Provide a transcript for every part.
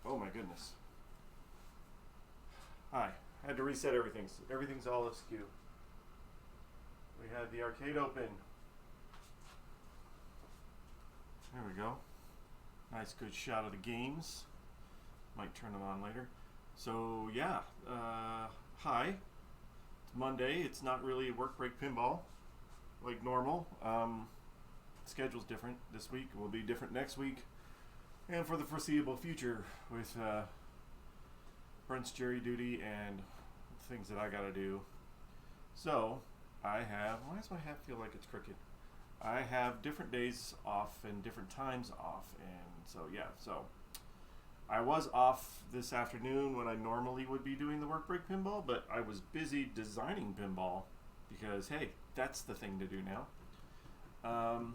Oh my goodness. Hi. I had to reset everything. Everything's all askew. We had the arcade open. There we go. Nice good shot of the games. Might turn them on later. So yeah, hi. It's Monday. It's not really work break pinball like normal. Schedule's different this week. It will be different next week. And for the foreseeable future with Brent's jury duty and things that I gotta do. So I have, why does my hat feel like it's crooked? I have different days off and different times off, and so yeah, so I was off this afternoon when I normally would be doing the work break pinball, but I was busy designing pinball because hey, that's the thing to do now. So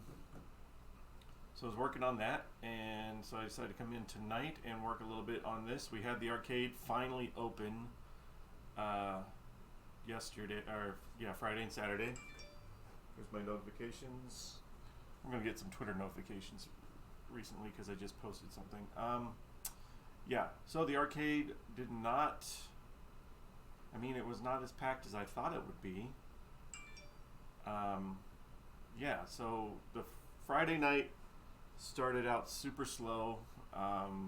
I was working on that, and so I decided to come in tonight and work a little bit on this. We had the arcade finally open yesterday, or yeah, Friday and Saturday. Here's my notifications. I'm gonna get some Twitter notifications recently because I just posted something. Yeah, so the arcade did not, I mean, it was not as packed as I thought it would be. Yeah, so the Friday night started out super slow.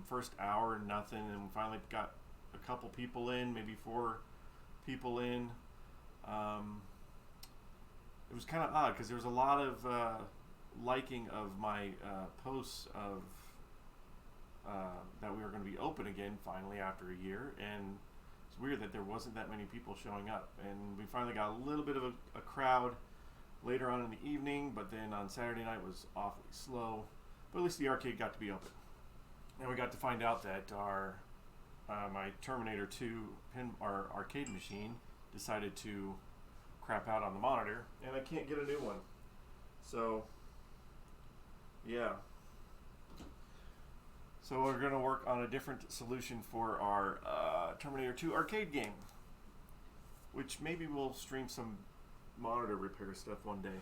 First hour, nothing, and we finally got a couple people in, maybe 4 people in. It was kind of odd because there was a lot of liking of my posts of that we were going to be open again finally after a year, and it's weird that there wasn't that many people showing up, and we finally got a little bit of a crowd later on in the evening, but then on Saturday night was awfully slow, but at least the arcade got to be open, and we got to find out that our my Terminator 2 our arcade machine decided to crap out on the monitor, and I can't get a new one. So yeah, so we're going to work on a different solution for our Terminator 2 arcade game, which maybe we'll stream some monitor repair stuff one day.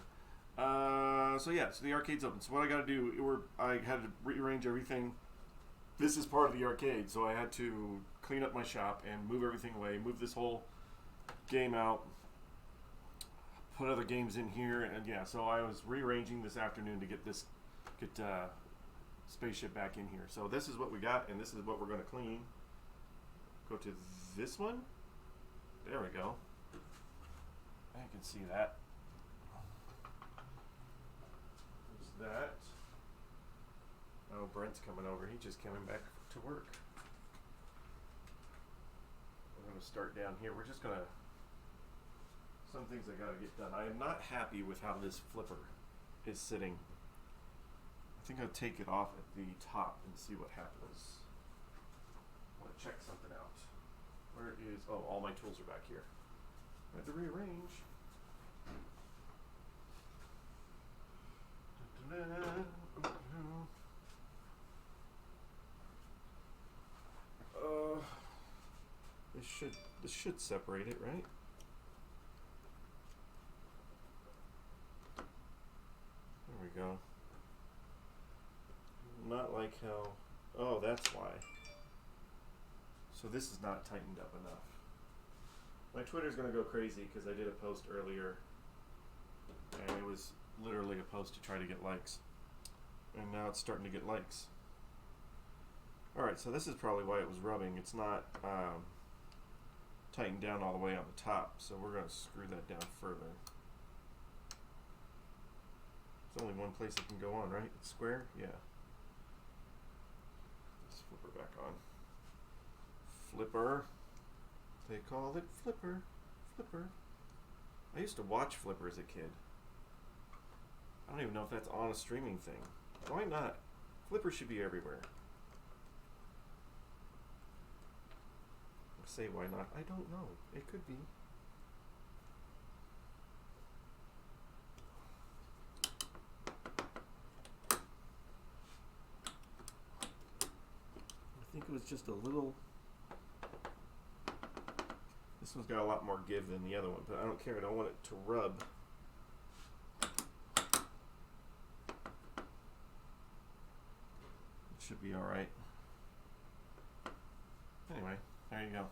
So yeah, so the arcade's open. So what I got to do, I had to rearrange everything. This is part of the arcade, so I had to clean up my shop and move everything away, move this whole game out, put other games in here, and yeah, so I was rearranging this afternoon to get Spaceship back in here. So this is what we got, and this is what we're going to clean. Go to this one. There we go. I can see that. There's that. Oh, Brent's coming over. He just coming back to work. We're going to start down here. We're just going to, some things I got to get done. I am not happy with how this flipper is sitting. I think I'll take it off at the top and see what happens. I want to check something out. Where is, oh, all my tools are back here. I had to rearrange. This should separate it, right? There we go. Not like how, oh, that's why. So this is not tightened up enough. My Twitter's gonna go crazy because I did a post earlier and it was literally a post to try to get likes, and now it's starting to get likes. Alright, so this is probably why it was rubbing. It's not tightened down all the way on the top, so we're going to screw that down further. There's only one place it can go on, right? It's square? Yeah. Let's flip her back on. Flipper. They call it Flipper. Flipper. I used to watch Flipper as a kid. I don't even know if that's on a streaming thing. Why not? Flipper should be everywhere. Say why not? I don't know. It could be. I think it was just a little. This one's got a lot more give than the other one, but I don't care. I don't want it to rub. should be alright. Anyway, there you go.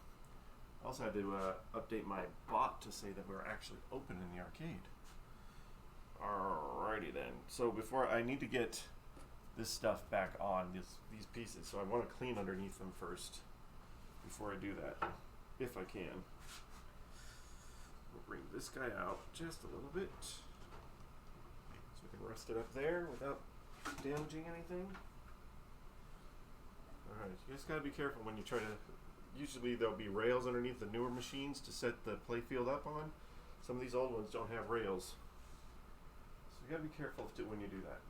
Also had to update my bot to say that we're actually open in the arcade. Alrighty then. So before, I need to get this stuff back on, these pieces. So I want to clean underneath them first before I do that, if I can. We'll bring this guy out just a little bit so we can rest it up there without damaging anything. Alright, you just gotta be careful when you try to. Usually there'll be rails underneath the newer machines to set the playfield up on. Some of these old ones don't have rails. So you gotta be careful when you do that.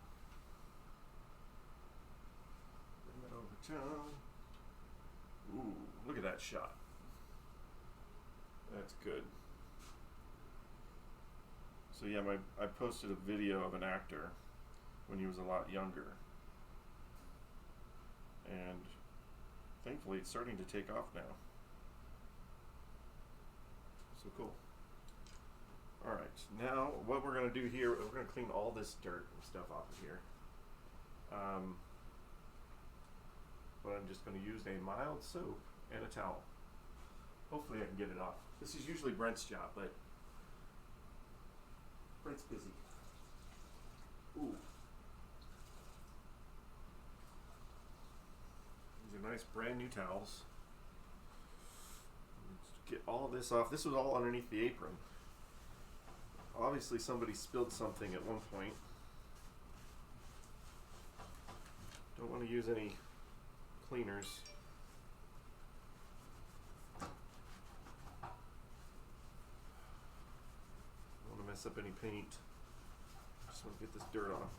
Bring that over to town. Ooh, look at that shot. That's good. So yeah, I posted a video of an actor when he was a lot younger. And thankfully it's starting to take off now. So cool. Alright, now what we're going to do here, we're going to clean all this dirt and stuff off of here. But I'm just going to use a mild soap and a towel. Hopefully I can get it off. This is usually Brent's job, but Brent's busy. Ooh. These are nice brand new towels. Let's get all this off. This was all underneath the apron. Obviously somebody spilled something at one point. Don't want to use any cleaners. Don't want to mess up any paint. Just want to get this dirt off.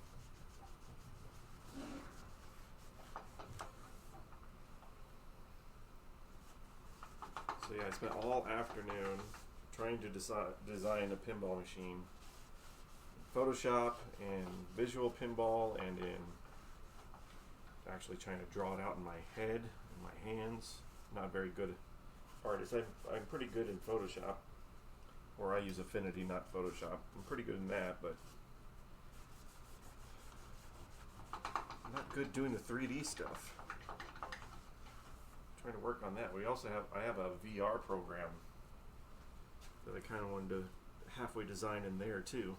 So yeah, I spent all afternoon trying to design a pinball machine. In Photoshop and Visual Pinball, and in actually trying to draw it out in my head and my hands. Not very good artist. I'm pretty good in Photoshop, or I use Affinity, not Photoshop. I'm pretty good in that, but I'm not good doing the 3D stuff. Trying to work on that. I have a VR program that I kind of wanted to halfway design in there too.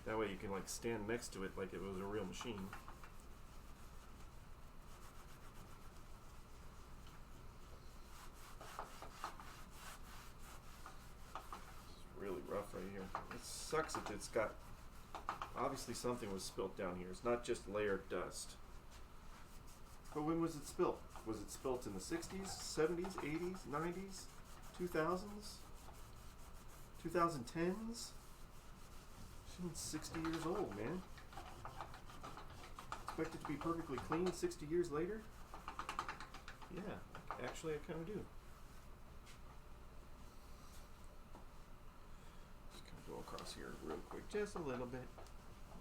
That way you can like stand next to it like it was a real machine. It's really rough right here. It sucks that it's got, obviously something was spilt down here. It's not just layered dust. But when was it spilt? Was it spilt in the 60s, 70s, 80s, 90s, 2000s, 2010s? She's 60 years old, man. Expect it to be perfectly clean 60 years later? Yeah, actually I kind of do. Just kind of go across here real quick, just a little bit.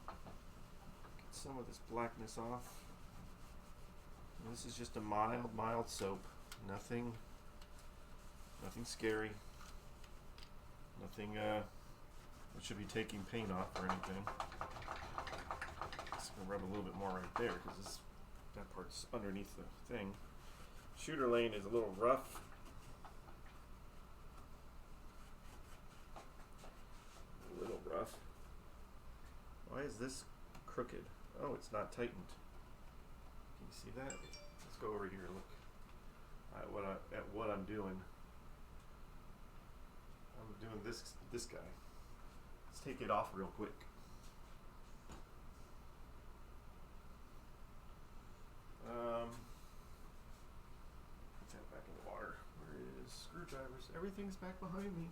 Get some of this blackness off. And this is just a mild soap. Nothing scary. Nothing that should be taking paint off or anything. Just gonna rub a little bit more right there because that part's underneath the thing. Shooter lane is a little rough. A little rough. Why is this crooked? Oh, it's not tightened. Can you see that? Let's go over here and look at what I'm doing. I'm doing this guy. Let's take it off real quick. Put that back in the water. Where is screwdrivers? Everything's back behind me.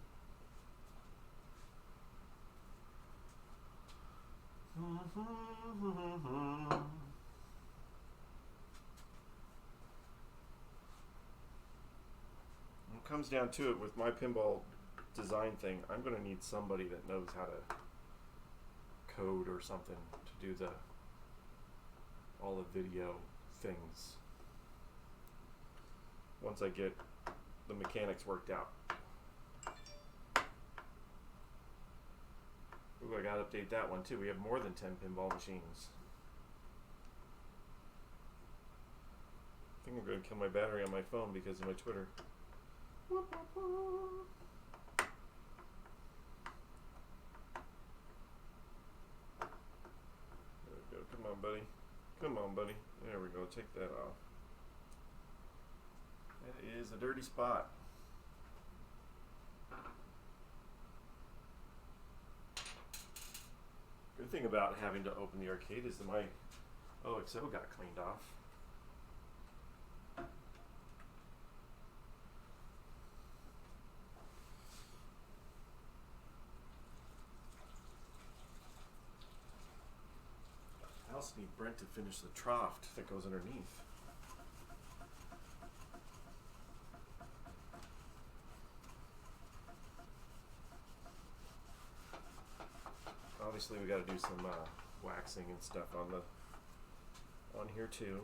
When it comes down to it, with my pinball design thing, I'm going to need somebody that knows how to code or something to do all the video things once I get the mechanics worked out. Ooh, I gotta update that one too. We have more than 10 pinball machines. think I'm going to kill my battery on my phone because of my Twitter. There we go. Come on, buddy. Come on, buddy. There we go. Take that off. That is a dirty spot. Good thing about having to open the arcade is that my OXO got cleaned off. I also need Brent to finish the trough that goes underneath. Obviously, we got to do some waxing and stuff on here too.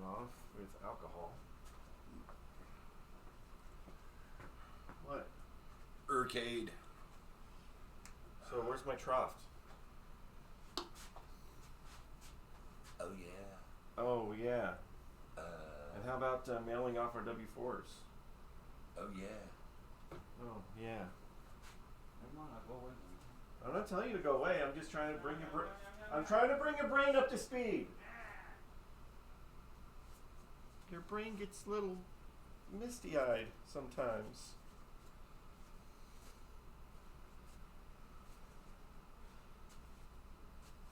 Off with alcohol. What? Arcade. So where's my trough? Oh yeah. Oh yeah. And how about mailing off our W4s? Oh yeah. Oh yeah. Never mind, I'll go away. I'm not telling you to go away. I'm just trying to bring your I'm trying to bring your brain up to speed. Your brain gets a little misty-eyed sometimes.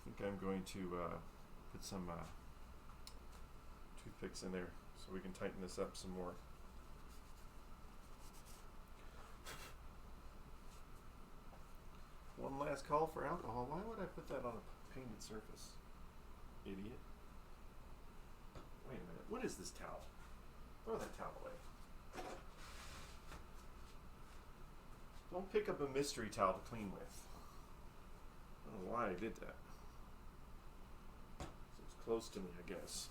I think I'm going to put some toothpicks in there so we can tighten this up some more. One last call for alcohol. Why would I put that on a painted surface? Idiot. Wait a minute. What is this towel? Throw that towel away. Don't pick up a mystery towel to clean with. I don't know why I did that. So it's close to me, I guess.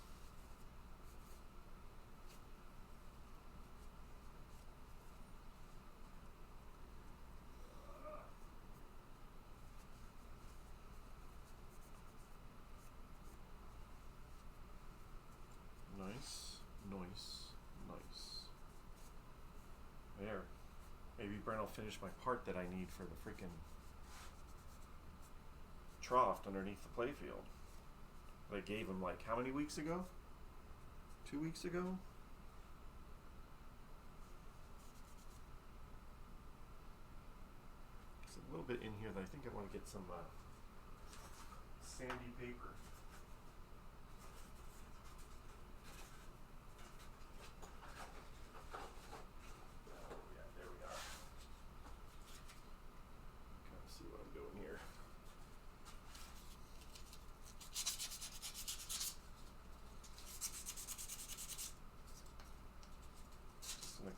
Nice. There. Maybe Brent will finish my part that I need for the freaking trough underneath the playfield. That I gave him like how many weeks ago? 2 weeks ago? There's a little bit in here that I think I want to get some sandy paper.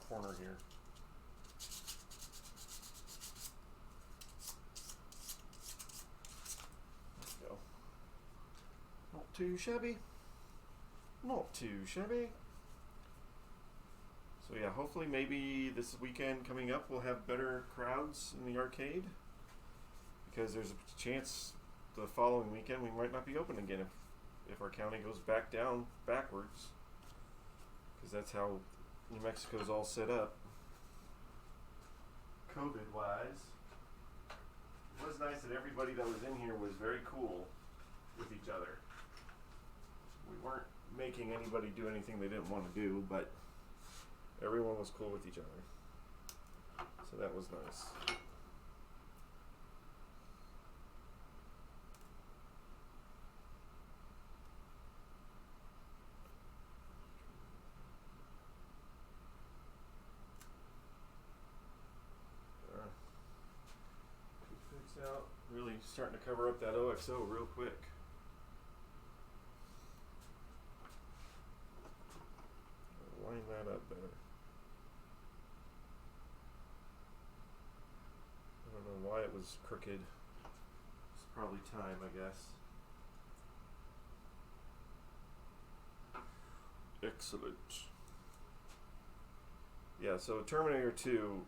Corner here. There we go. Not too shabby. Not too shabby. So yeah, hopefully maybe this weekend coming up we'll have better crowds in the arcade, because there's a chance the following weekend we might not be open again if our county goes backwards, because that's how New Mexico's all set up, COVID-wise. It was nice that everybody that was in here was very cool with each other. We weren't making anybody do anything they didn't want to do, but everyone was cool with each other. So that was nice. Out, really starting to cover up that OXO real quick. line that up better. I don't know why it was crooked. It's probably time, I guess. Excellent. Yeah, so Terminator 2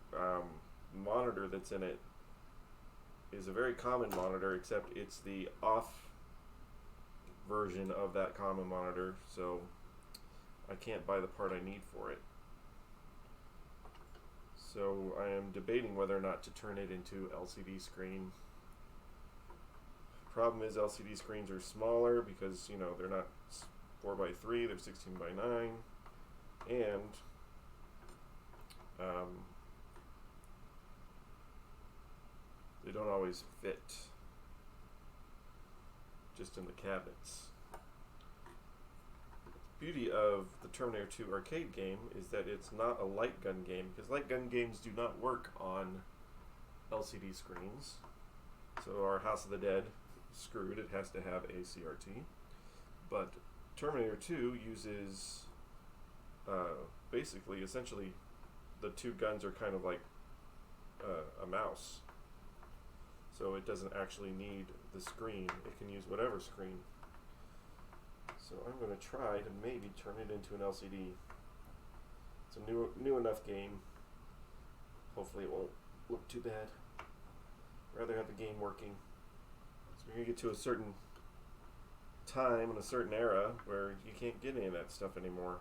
monitor that's in it is a very common monitor, except it's the off version of that common monitor, so I can't buy the part I need for it. So I am debating whether or not to turn it into LCD screen. Problem is LCD screens are smaller because, you know, they're not 4x3, they're 16x9, and they don't always fit just in the cabinets. The beauty of the Terminator 2 arcade game is that it's not a light gun game, because light gun games do not work on LCD screens. So our House of the Dead is screwed, it has to have a CRT. But Terminator 2 uses basically, essentially, the two guns are kind of like a mouse. So it doesn't actually need the screen. It can use whatever screen. So I'm going to try to maybe turn it into an LCD. It's a new enough game. Hopefully it won't look too bad. Rather have the game working. So we're going to get to a certain time in a certain era where you can't get any of that stuff anymore.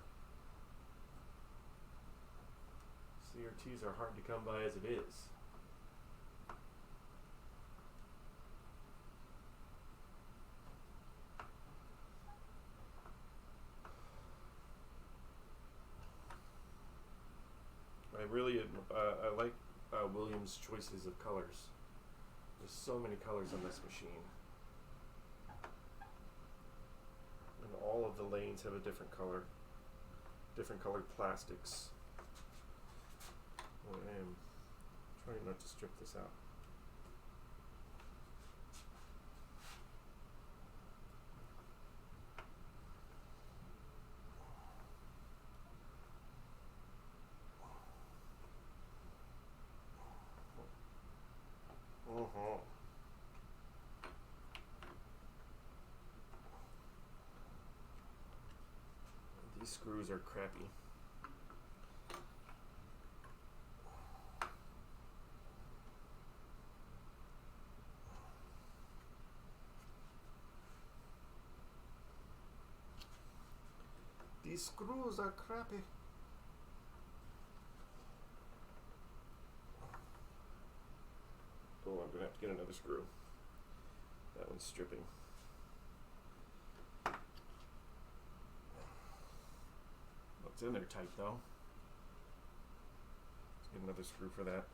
CRTs are hard to come by as it is. I like Williams' choices of colors. There's so many colors on this machine. And all of the lanes have a different color. Different colored plastics. I am trying not to strip this out. These screws are crappy. These screws are crappy. Oh, I'm going to have to get another screw. That one's stripping. It's in there tight though. Let's get another screw for that.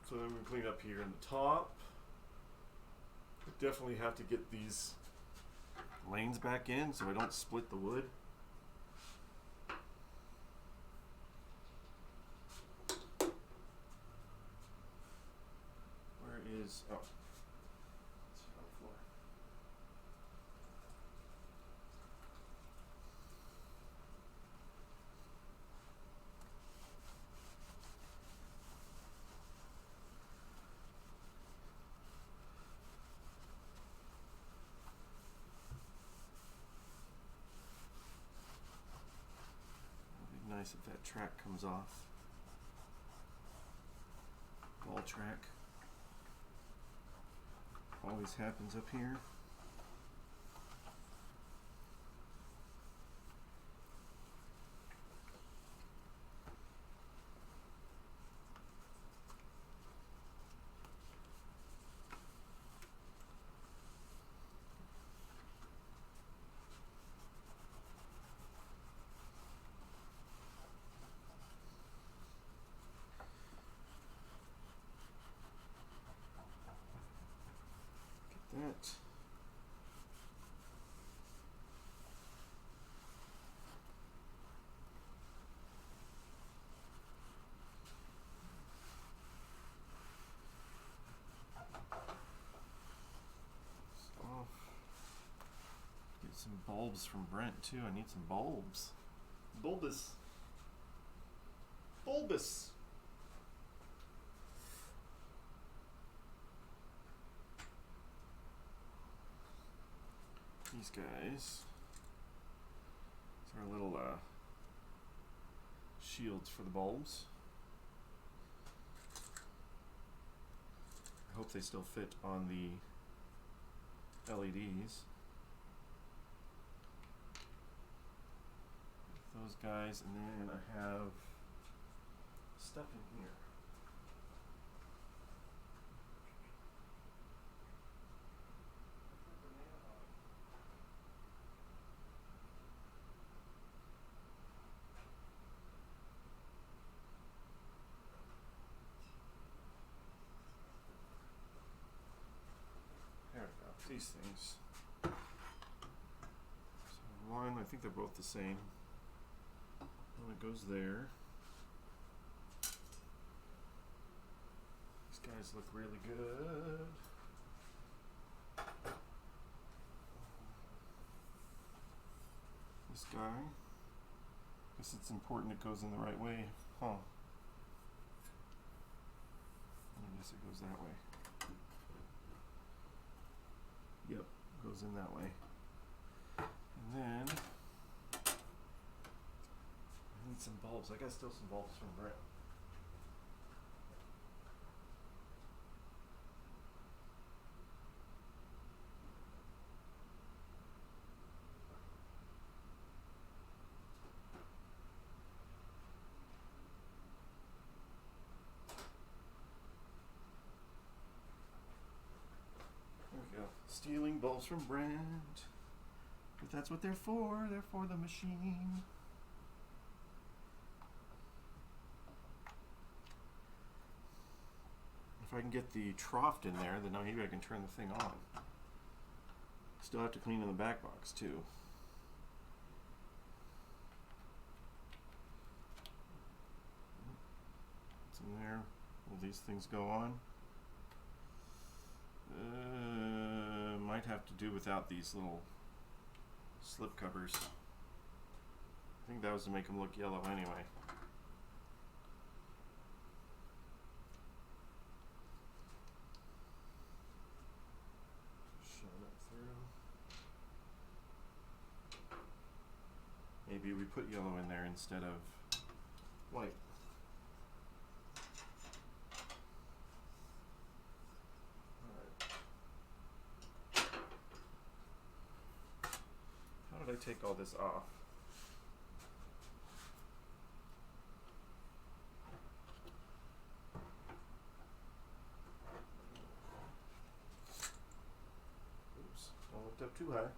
So then we clean up here in the top. We definitely have to get these lanes back in so I don't split the wood. Where is, oh, it's on the floor. It'd be nice if that track comes off. Ball track. Always happens up here. Get that. some bulbs from Brent too. I need some bulbs. Bulbous. Bulbous. These guys. These are little shields for the bulbs. I hope they still fit on the LEDs. Those guys, and then I have stuff in here. There we go. These things. So one, I think they're both the same. One that goes there. These guys look really good. This guy. Guess it's important it goes in the right way. Huh. I guess it goes that way. Yep, goes in that way. And then I need some bulbs. I got still some bulbs from Brent. There we go. Stealing bulbs from Brent. But that's what they're for. They're for the machine. If I can get the trough in there, then maybe I can turn the thing on. Still have to clean in the back box too. What's in there? Will these things go on? Might have to do without these little slip covers. I think that was to make them look yellow anyway. Maybe we put yellow in there instead of white. Alright. How did I take all this off? Oops, don't lift up too high.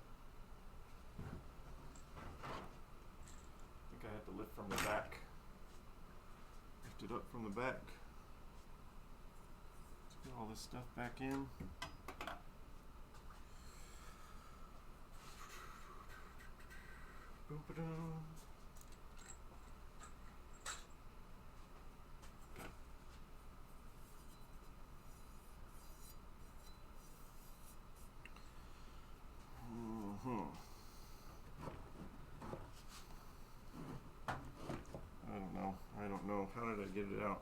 I had to lift from the back. Lift it up from the back. Let's get all this stuff back in. Boom-ba-dum. I don't know. How did I get it out?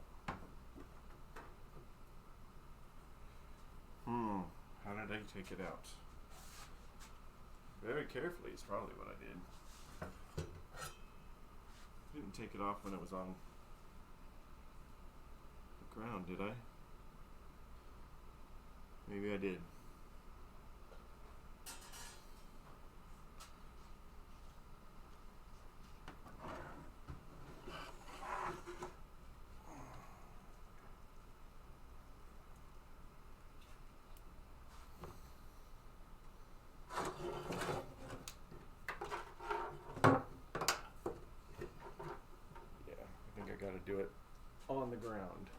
How did I take it out? Very carefully is probably what I did. Didn't take it off when it was on the ground, did I? Maybe I did. Do it on the ground.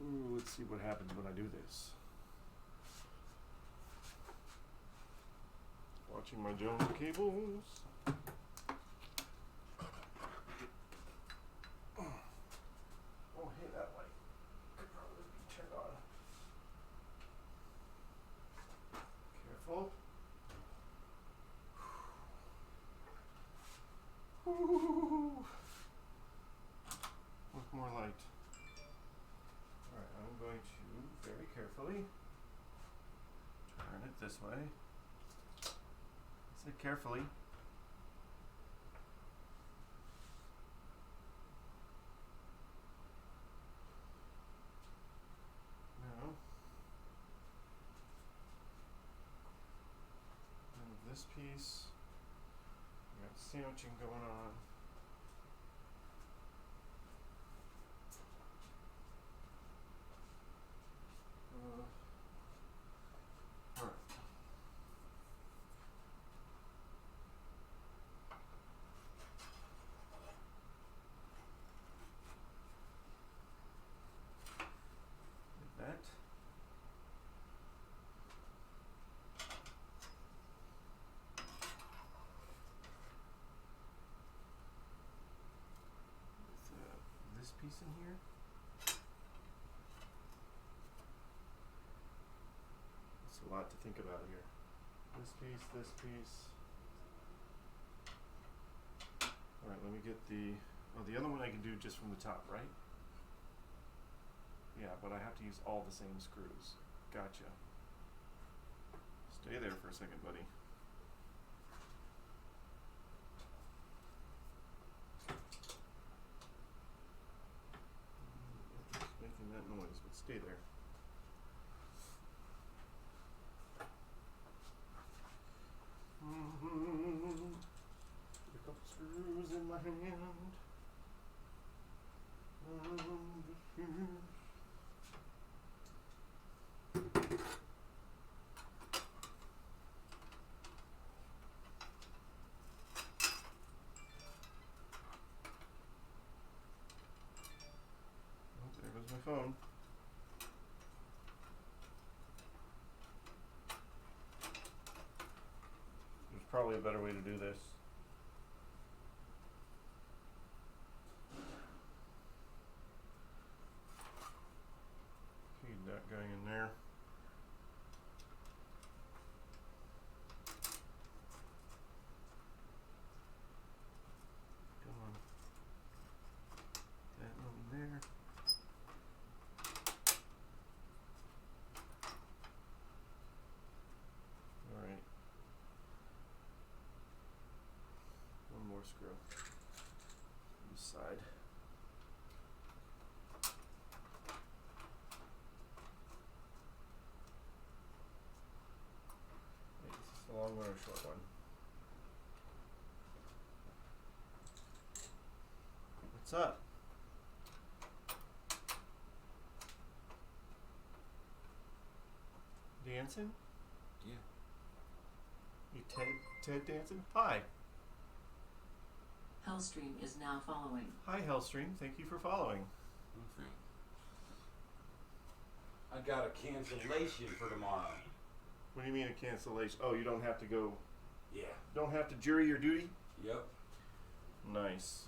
Ooh, let's see what happens when I do this. Watching my Jones cables. Oh, hey, that light could probably be turned on. Careful. carefully. Turn it this way. Say carefully. Now, this piece, we got sandwiching going on. Alright. Like that. With this piece in here. That's a lot to think about here. This piece, this piece. Alright, let me get the other one I can do just from the top, right? Yeah, but I have to use all the same screws. Gotcha. Stay there for a second, buddy. It's making that noise, but stay there. Put a couple screws in my hand. Oh, there goes my phone. There's probably a better way to do this. Feed that going in there. Come on. That one there. Alright. One more screw. This side. Wait, is this a long one or a short one? What's up? Dancing? Yeah. You Ted dancing? Hi. Hellstream is now following. Hi, Hellstream. Thank you for following. Okay. I got a cancellation for tomorrow. What do you mean a cancellation? Oh, you don't have to go. Yeah. Don't have to jury your duty? Yep. Nice.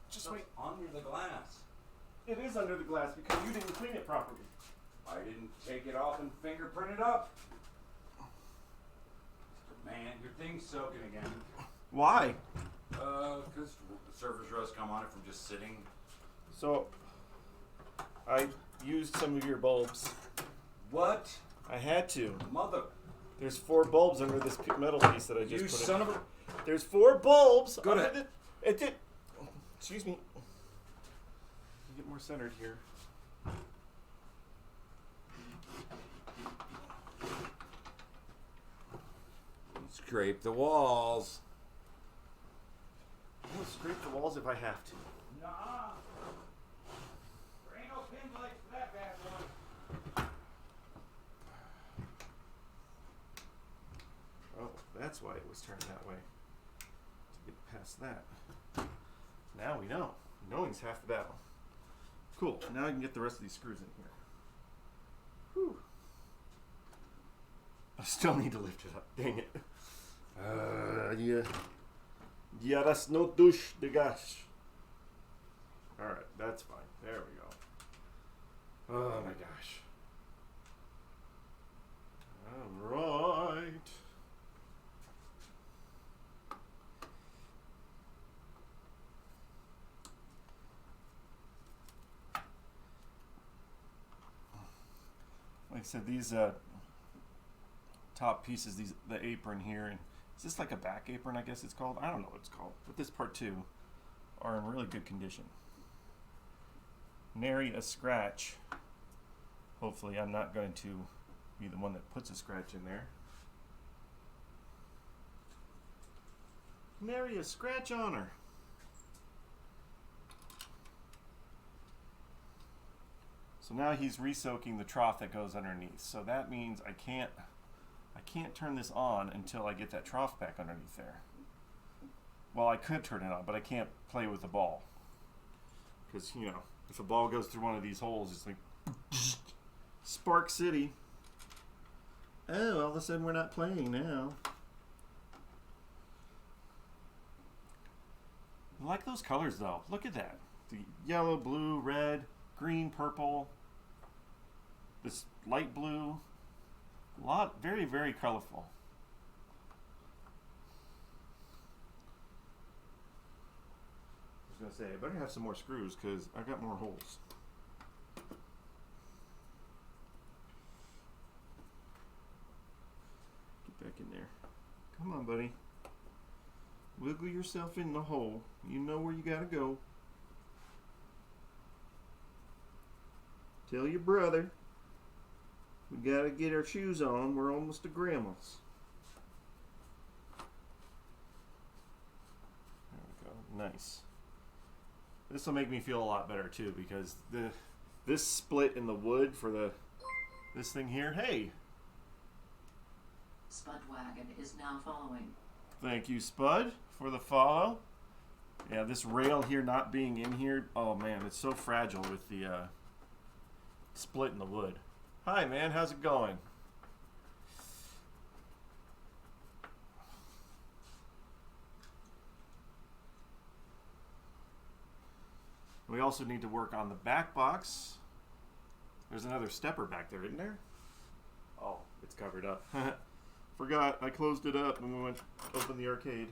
Just wait. Under the glass. It is under the glass because you didn't clean it properly. I didn't take it off and fingerprint it up. Man, your thing's soaking again. Why? Because the surface rust come on it from just sitting. So, I used some of your bulbs. What? I had to. Mother. There's 4 bulbs under this metal piece that I just You put son in. of a... There's 4 bulbs Go under ahead. It did. Excuse me. Get more centered here. Scrape the walls. I'll scrape the walls if I have to. Nah. There ain't no pin lights for that bad boy. Oh, that's why it was turned that way. To get past that. Now we know. Knowing's half the battle. Cool. Now I can get the rest of these screws in here. Whew. I still need to lift it up. Dang it. Yeah. Yeah, that's no douche de gosh. Alright, that's fine. There we go. Oh my gosh. Alright. I said, these top pieces, the apron here, and is this like a back apron, I guess it's called? I don't know what it's called, but this part too are in really good condition. Nary a scratch. Hopefully I'm not going to be the one that puts a scratch in there. Nary a scratch on her. So now he's re-soaking the trough that goes underneath. So that means I can't turn this on until I get that trough back underneath there. Well, I could turn it on, but I can't play with the ball. Because, you know, if a ball goes through one of these holes, it's like Spark City. Oh, all of a sudden we're not playing now. I like those colors though. Look at that. The yellow, blue, red, green, purple. This light blue. Very, very colorful. I was going to say, I better have some more screws because I got more holes. Get back in there. Come on, buddy. Wiggle yourself in the hole. You know where you got to go. Tell your brother. We got to get our shoes on. We're almost to grandma's. There we go. Nice. This will make me feel a lot better too because this split in the wood for this thing here. Hey. Spudwagon is now following. Thank you, Spud, for the follow. Yeah, this rail here not being in here. Oh man, it's so fragile with the split in the wood. Hi, man. How's it going? We also need to work on the back box. There's another stepper back there, isn't there? Oh, it's covered up. Forgot. I closed it up when we went to open the arcade.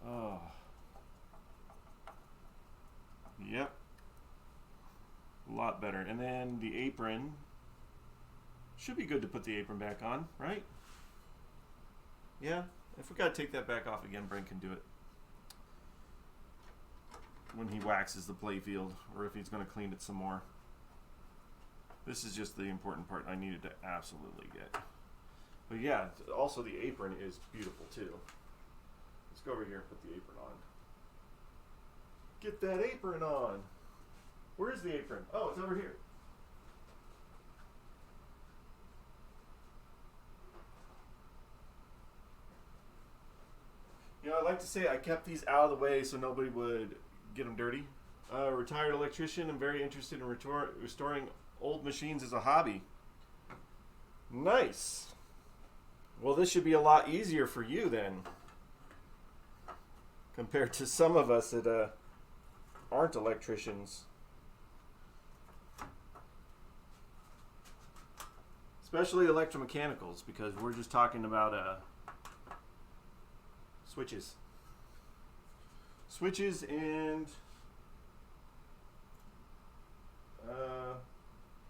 Oh. Yep. A lot better. And then the apron. Should be good to put the apron back on, right? Yeah. If we got to take that back off again, Brent can do it. When he waxes the playfield, or if he's going to clean it some more. This is just the important part I needed to absolutely get. But yeah, also the apron is beautiful too. Let's go over here and put the apron on. Get that apron on. Where's the apron? Oh, it's over here. You know, I like to say I kept these out of the way so nobody would get them dirty. Retired electrician. I'm very interested in restoring old machines as a hobby. Nice. Well, this should be a lot easier for you then, compared to some of us that aren't electricians. Especially electromechanicals, because we're just talking about switches. Switches and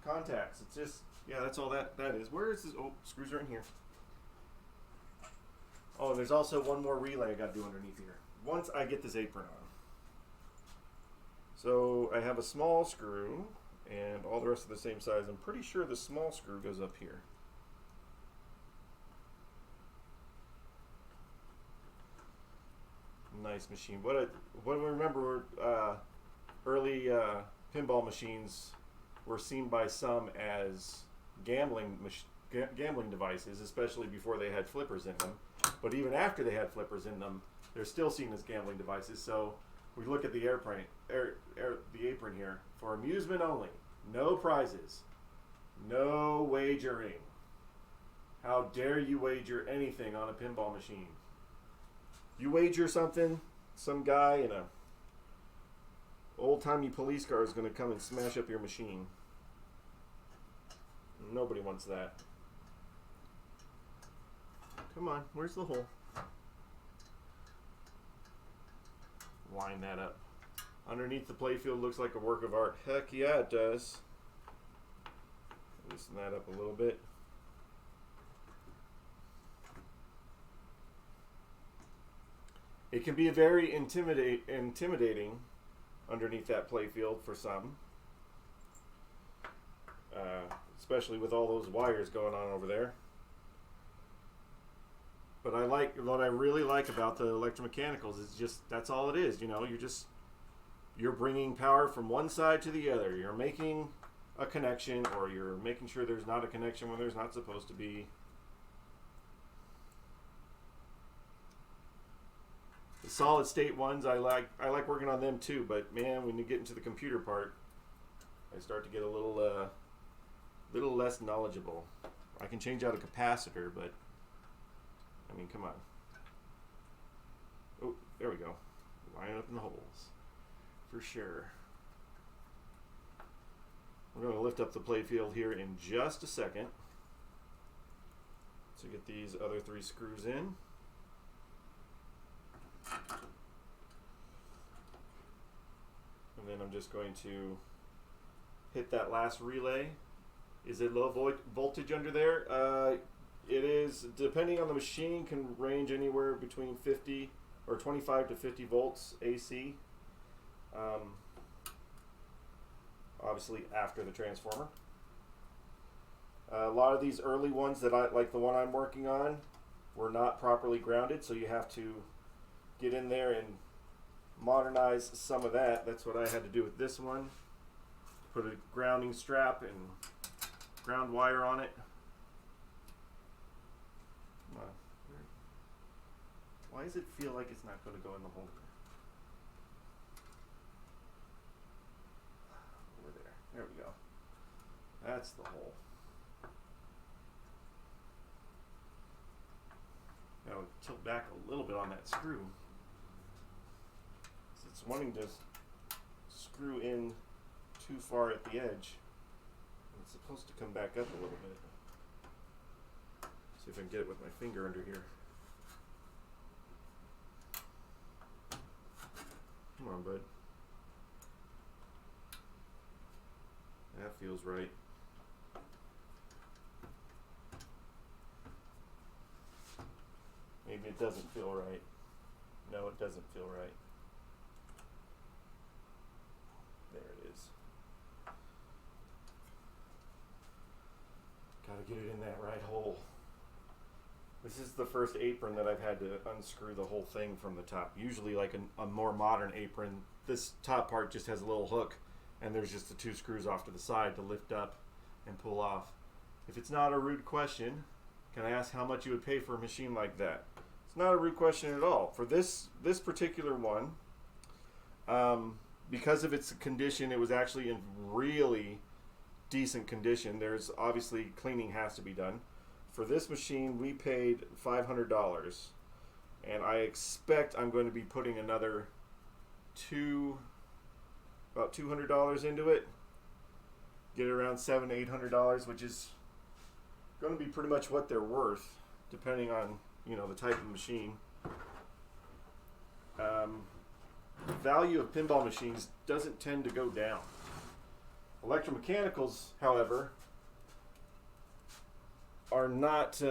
contacts. It's just, yeah, that's all that is. Where is this? Oh, screws are in here. Oh, there's also one more relay I got to do underneath here once I get this apron on. So I have a small screw and all the rest are the same size. I'm pretty sure the small screw goes up here. Nice machine. What I remember, early pinball machines were seen by some as gambling devices, especially before they had flippers in them. But even after they had flippers in them, they're still seen as gambling devices. So we look at the the apron here for amusement only. No prizes. No wagering. How dare you wager anything on a pinball machine? You wager something, some guy in a old-timey police car is going to come and smash up your machine. Nobody wants that. Come on, where's the hole? Line that up. Underneath the playfield looks like a work of art. Heck yeah, it does. Loosen that up a little bit. It can be very intimidating underneath that playfield for some. Especially with all those wires going on over there. But what I really like about the electromechanicals is just, that's all it is. You know, you're bringing power from one side to the other. You're making a connection, or you're making sure there's not a connection when there's not supposed to be. The solid state ones, I like working on them too, but man, when you get into the computer part, I start to get a little less knowledgeable. I can change out a capacitor, but I mean, come on. Oh, there we go. Line up in the holes. For sure. We're going to lift up the playfield here in just a second to get these other 3 screws in. And then I'm just going to hit that last relay. Is it low voltage under there? It is, depending on the machine, can range anywhere between 50 or 25 to 50 volts AC. Obviously after the transformer. A lot of these early ones that like the one I'm working on, were not properly grounded, so you have to get in there and modernize some of that. That's what I had to do with this one. Put a grounding strap and ground wire on it. Come on. Why does it feel like it's not going to go in the hole? Over there. There we go. That's the hole. Now tilt back a little bit on that screw. It's wanting to screw in too far at the edge. It's supposed to come back up a little bit. See if I can get it with my finger under here. Come on, bud. That feels right. Maybe it doesn't feel right. No, it doesn't feel right. There it is. Gotta get it in that right hole. This is the first apron that I've had to unscrew the whole thing from the top. Usually like a more modern apron, this top part just has a little hook and there's just the 2 screws off to the side to lift up and pull off. If it's not a rude question, can I ask how much you would pay for a machine like that? It's not a rude question at all. For this particular one, because of its condition, it was actually in really decent condition. There's obviously cleaning has to be done. For this machine, we paid $500, and I expect I'm going to be putting another about $200 into it. Get around $700 to $800, which is going to be pretty much what they're worth, depending on the type of machine. The value of pinball machines doesn't tend to go down. Electromechanicals, however, are not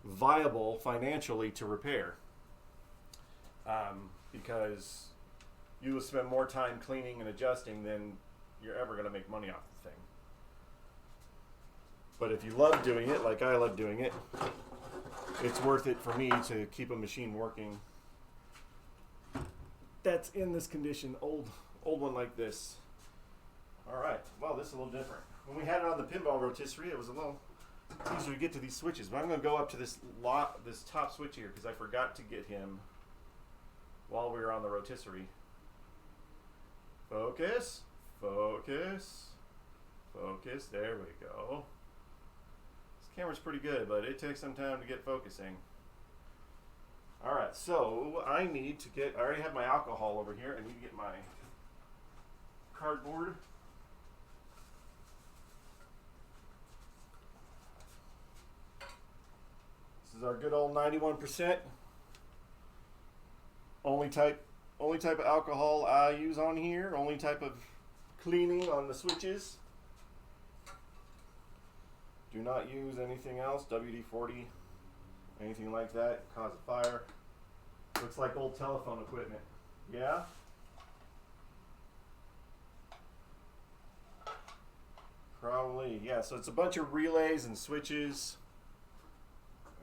viable financially to repair, because you will spend more time cleaning and adjusting than you're ever going to make money off the thing. But if you love doing it, like I love doing it, it's worth it for me to keep a machine working that's in this condition, old one like this. All right, well, this is a little different. When we had it on the pinball rotisserie, it was a little easier to get to these switches. But I'm going to go up to this top switch here because I forgot to get him while we were on the rotisserie. Focus, focus, focus. There we go. This camera's pretty good, but it takes some time to get focusing. All right, so I already have my alcohol over here. I need to get my cardboard. This is our good old 91%. Only type only type of alcohol I use on here, only type of cleaning on the switches. Do not use anything else, WD-40, anything like that, cause a fire. Looks like old telephone equipment. Yeah? Probably, yeah. So it's a bunch of relays and switches.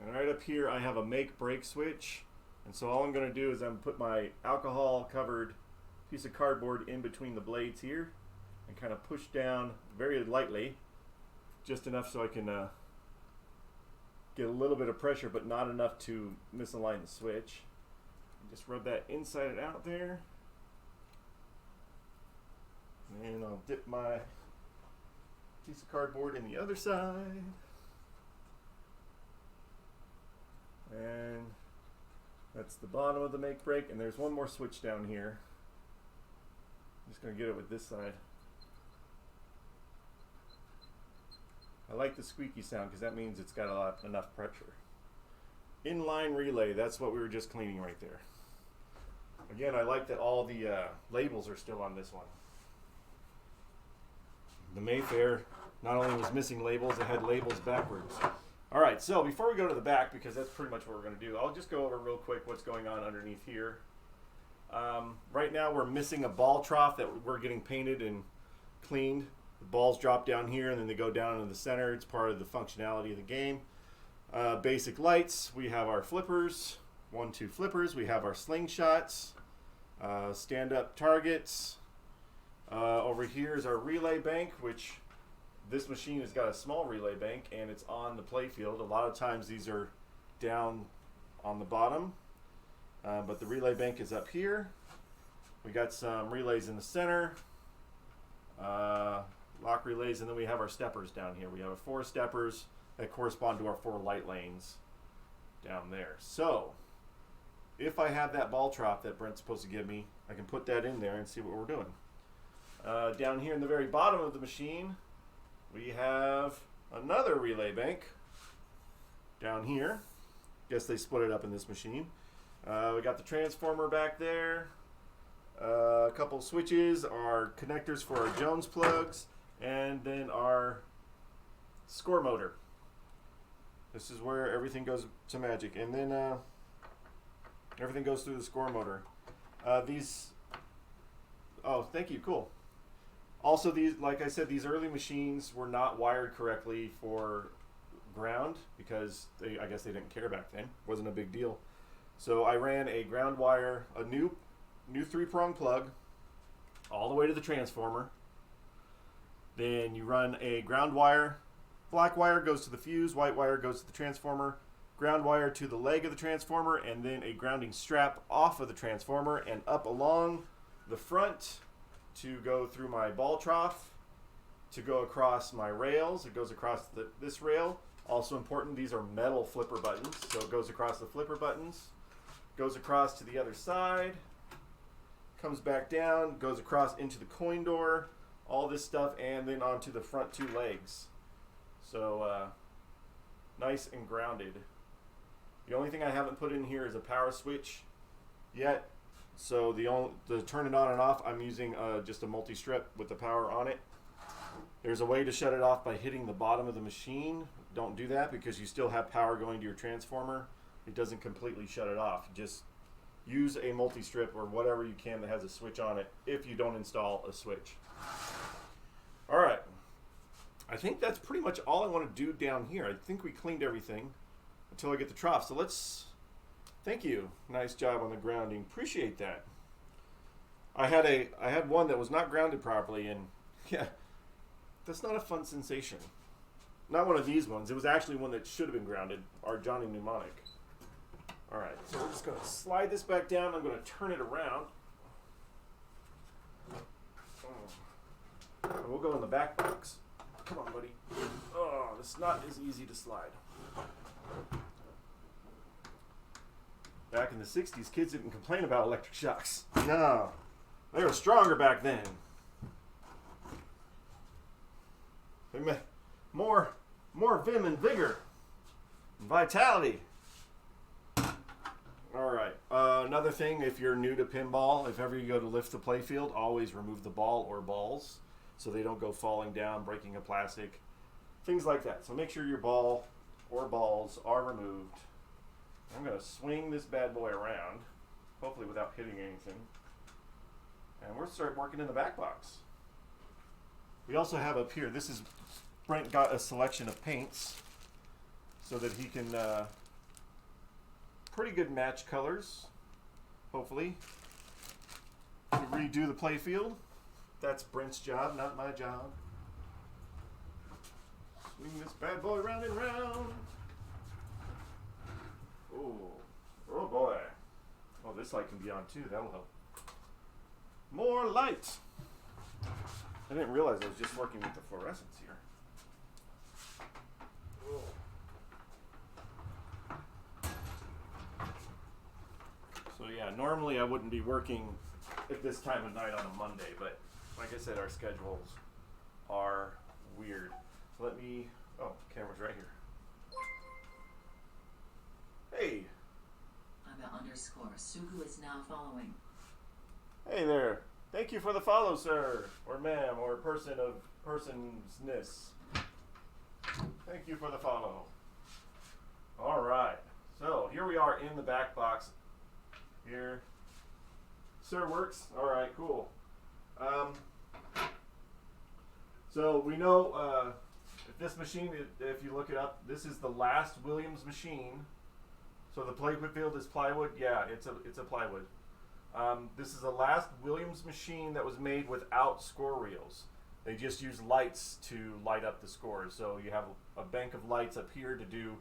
And right up here I have a make break switch. And so all I'm going to do is I'm put my alcohol covered piece of cardboard in between the blades here and kind of push down very lightly, just enough so I can get a little bit of pressure but not enough to misalign the switch. Just rub that inside and out there. And I'll dip my piece of cardboard in the other side. And that's the bottom of the make break. And there's one more switch down here. I'm just going to get it with this side. I like the squeaky sound because that means it's got enough pressure. Inline relay, that's what we were just cleaning right there. Again, I like that all the labels are still on this one. The Mayfair not only was missing labels, it had labels backwards. All right, so before we go to the back, because that's pretty much what we're going to do, I'll just go over real quick what's going on underneath here. Right now we're missing a ball trough that we're getting painted and cleaned. The balls drop down here and then they go down into the center. It's part of the functionality of the game. Basic lights, we have our flippers, 1-2 flippers. We have our slingshots, stand-up targets. Over here is our relay bank, which this machine has got a small relay bank and it's on the play field. A lot of times these are down on the bottom, but the relay bank is up here. We got some relays in the center, lock relays, and then we have our steppers down here. We have 4 steppers that correspond to our 4 light lanes down there. So if I have that ball trough that Brent's supposed to give me, I can put that in there and see what we're doing. Down here in the very bottom of the machine, we have another relay bank down here. Guess they split it up in this machine. We got the transformer back there, a couple switches, our connectors for our Jones plugs, and then our score motor. This is where everything goes to magic, and then everything goes through the score motor. Oh, thank you, cool. Also, these, like I said, these early machines were not wired correctly for ground because I guess they didn't care back then. Wasn't a big deal. So I ran a ground wire, a new 3-prong plug, all the way to the transformer. Then you run a ground wire. Black wire goes to the fuse, white wire goes to the transformer, ground wire to the leg of the transformer, and then a grounding strap off of the transformer and up along the front to go through my ball trough, to go across my rails. It goes across this rail. Also important, these are metal flipper buttons, so it goes across the flipper buttons, goes across to the other side, comes back down, goes across into the coin door, all this stuff, and then onto the front 2 legs. So nice and grounded. The only thing I haven't put in here is a power switch yet. So the turn it on and off, I'm using just a multi-strip with the power on it. There's a way to shut it off by hitting the bottom of the machine. Don't do that because you still have power going to your transformer. It doesn't completely shut it off. Just use a multi-strip or whatever you can that has a switch on it if you don't install a switch. All right. I think that's pretty much all I want to do down here. I think we cleaned everything until I get the trough. So thank you. Nice job on the grounding. Appreciate that. I had one that was not grounded properly, and yeah, that's not a fun sensation. Not one of these ones. It was actually one that should have been grounded, our Johnny Mnemonic. All right, so we're just going to slide this back down. I'm going to turn it around. And we'll go in the back box. Come on, buddy. Oh, this nut is easy to slide. Back in the 60s, kids didn't complain about electric shocks. No, they were stronger back then. They meant more vim and vigor and vitality. All right, another another thing, if you're new to pinball, if ever you go to lift the playfield, always remove the ball or balls so they don't go falling down, breaking a plastic, things like that. So make sure your ball or balls are removed. I'm going to swing this bad boy around, hopefully without hitting anything. And we'll start working in the back box. We also have up here, this is, Brent got a selection of paints so that he can, pretty good match colors, hopefully, to redo the playfield. That's Brent's job, not my job. Swing this bad boy round and round. Oh boy. Oh, this light can be on too, that'll help. More light. I didn't realize I was just working with the fluorescence here. So yeah, normally I wouldn't be working at this time of night on a Monday, but like I said, our schedules are weird. Let me, oh, camera's right here. Hey. Sugu is now following. Hey there. Thank you for the follow, sir, or ma'am, or person of personsness. Thank you for the follow. All right. So here we are in the back box. Here. Sir works. All right, cool. So we know if this machine, if you look it up, this is the last Williams machine. So the playfield is plywood. Yeah, it's a plywood. This is the last Williams machine that was made without score reels. They just use lights to light up the scores. So you have a bank of lights up here to do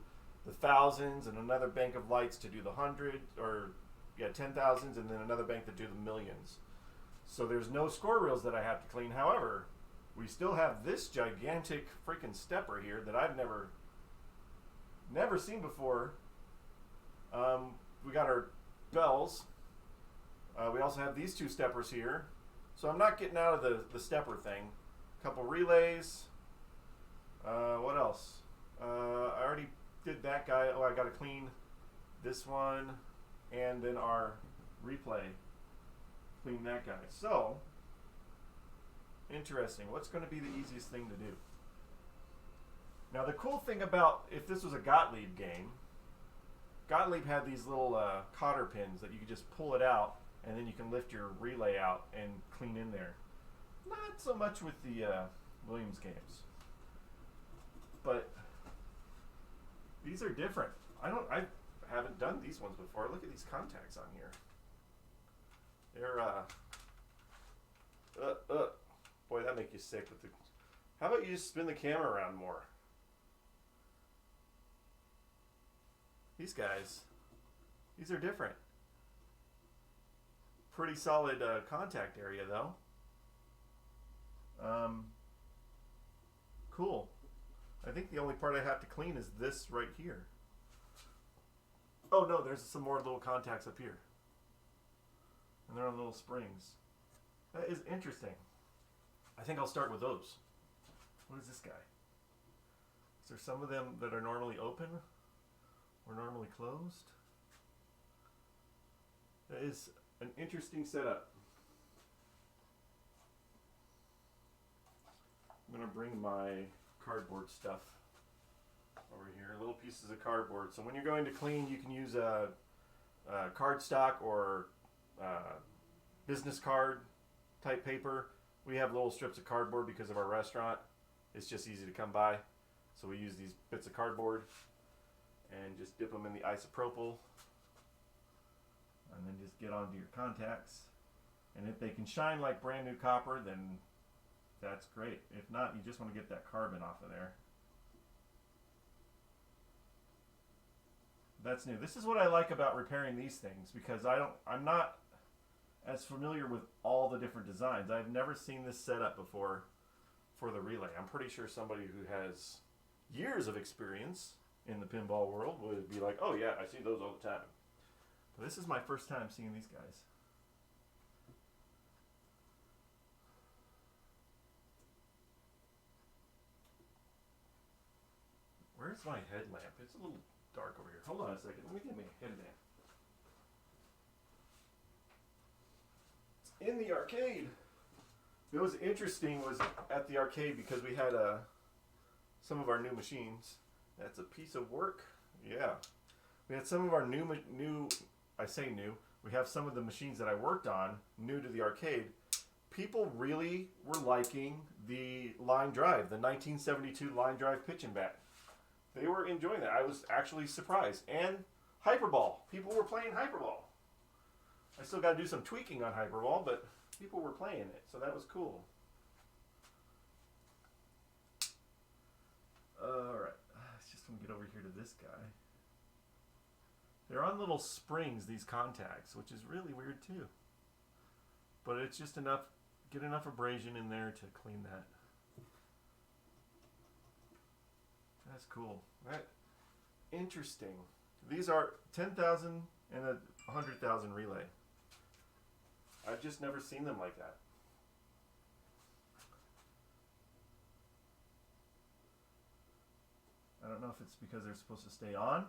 the thousands, and another bank of lights to do the hundred, or yeah, 10,000s, and then another bank to do the millions. So there's no score reels that I have to clean. However, we still have this gigantic freaking stepper here that I've never seen before. We got our bells. We also have these two steppers here. So I'm not getting out of the stepper thing. A couple relays. What else? I already did that guy. Oh, I got to clean this one. And then our replay. Clean that guy. So, interesting. What's going to be the easiest thing to do? Now, the cool thing about, if this was a Gottlieb game, Gottlieb had these little cotter pins that you could just pull it out, and then you can lift your relay out and clean in there. Not so much with the Williams games, but these are different. I haven't done these ones before. Look at these contacts on here. They're boy, that make you sick with the. How about you just spin the camera around more? These guys, these are different. Pretty solid contact area though. Cool. I think the only part I have to clean is this right here. Oh no, there's some more little contacts up here. And they're on little springs. That is interesting. I think I'll start with those. What is this guy? Is there some of them that are normally open or normally closed? That is an interesting setup. I'm going to bring my cardboard stuff over here. Little pieces of cardboard. So when you're going to clean, you can use a cardstock or business card type paper. We have little strips of cardboard because of our restaurant. It's just easy to come by. So we use these bits of cardboard and just dip them in the isopropyl and then just get onto your contacts. And if they can shine like brand new copper, then that's great. If not, you just want to get that carbon off of there. That's new. This is what I like about repairing these things, because I'm not as familiar with all the different designs. I've never seen this setup before for the relay. I'm pretty sure somebody who has years of experience in the pinball world would be like, oh yeah, I see those all the time. But this is my first time seeing these guys. Where's my headlamp? It's a little dark over here. Hold on a second. Let me get my headlamp. in the arcade. It was interesting was at the arcade because we had some of our new machines. That's a piece of work. Yeah. We had some of our new, I say new, we have some of the machines that I worked on new to the arcade. People really were liking the line drive, the 1972 line drive pitch and bat. They were enjoying that. I was actually surprised. And Hyperball. People were playing Hyperball. I still got to do some tweaking on Hyperball, but people were playing it, so that was cool. Alright, let's just get over here to this guy. They're on little springs, these contacts, which is really weird too. But it's just enough, get enough abrasion in there to clean that. That's cool. Right? Interesting. These are 10,000 and a 100,000 relay. I've just never seen them like that. I don't know if it's because they're supposed to stay on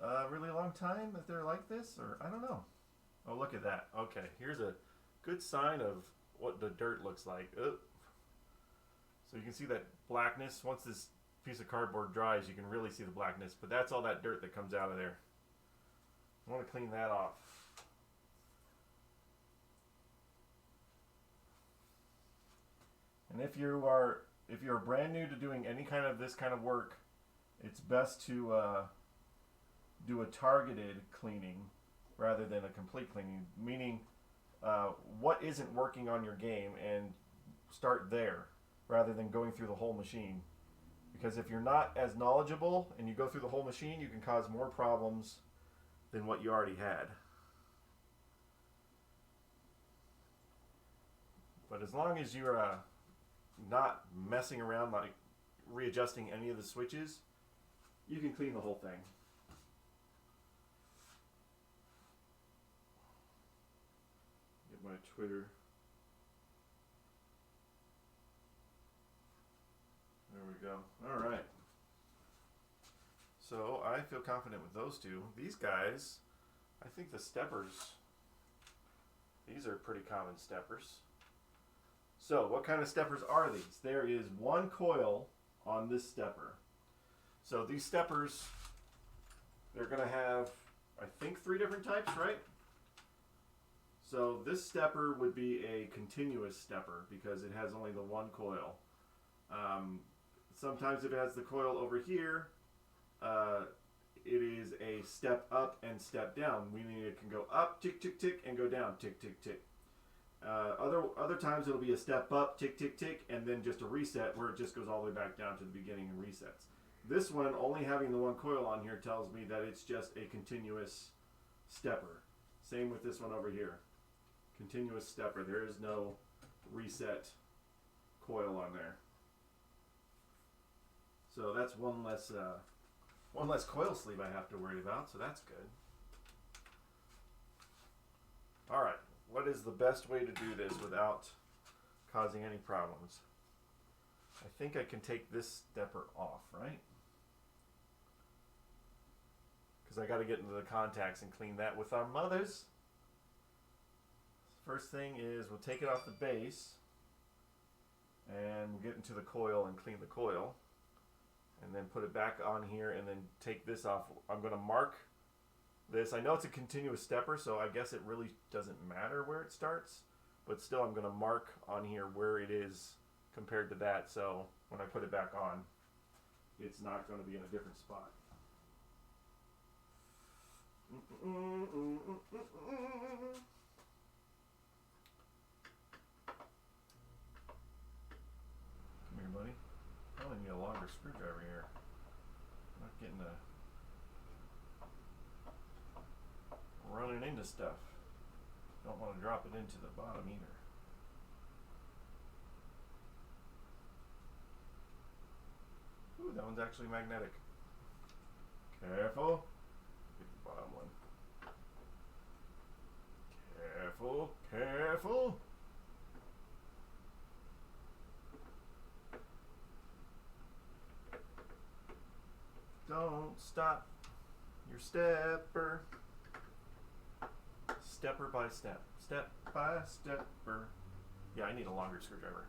a really long time that they're like this, or I don't know. Oh, look at that. Okay, here's a good sign of what the dirt looks like. Oh. So you can see that blackness. Once this piece of cardboard dries, you can really see the blackness, but that's all that dirt that comes out of there. I want to clean that off. And if you're brand new to doing any kind of this kind of work, it's best to do a targeted cleaning rather than a complete cleaning. Meaning, what isn't working on your game, and start there rather than going through the whole machine. Because if you're not as knowledgeable and you go through the whole machine, you can cause more problems than what you already had. But as long as you're not messing around, like readjusting any of the switches, you can clean the whole thing. Get my Twitter. There we go. All right. So I feel confident with those two. These guys, I think the steppers, these are pretty common steppers. So what kind of steppers are these? There is one coil on this stepper. So these steppers, they're going to have, I think, 3 different types, right? So this stepper would be a continuous stepper because it has only the one coil. Sometimes if it has the coil over here, it is a step up and step down, meaning it can go up, tick, tick, tick, and go down, tick, tick, tick. Other times it'll be a step up, tick, tick, tick, and then just a reset where it just goes all the way back down to the beginning and resets. This one, only having the one coil on here, tells me that it's just a continuous stepper. Same with this one over here. Continuous stepper. There is no reset coil on there. So that's one less coil sleeve I have to worry about, so that's good. Alright, what is the best way to do this without causing any problems? I think I can take this stepper off, right? Because I got to get into the contacts and clean that with our mothers. First thing is we'll take it off the base and we'll get into the coil and clean the coil. And then put it back on here and then take this off. I'm going to mark this. I know it's a continuous stepper, so I guess it really doesn't matter where it starts. But still, I'm going to mark on here where it is compared to that. So when I put it back on, it's not going to be in a different spot. Come here, buddy. Probably need a longer screwdriver here. I'm not getting running into stuff. Don't want to drop it into the bottom either. Ooh, that one's actually magnetic. Careful. Get the bottom one. Careful, careful. Don't stop your stepper. stepper by step. Step by stepper. Yeah, I need a longer screwdriver.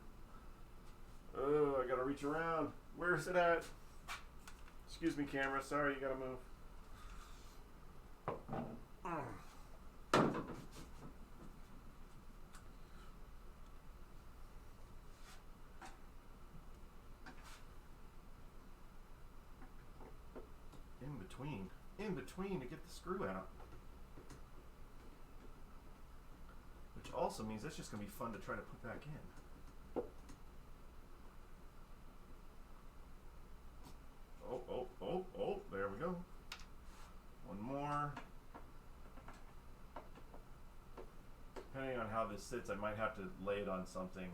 Oh, I gotta reach around. Where's it at? Excuse me, camera. Sorry, you gotta move. In between to get the screw out. Which also means that's just gonna be fun to try to put back in. Oh, there we go. One more. Depending on how this sits, I might have to lay it on something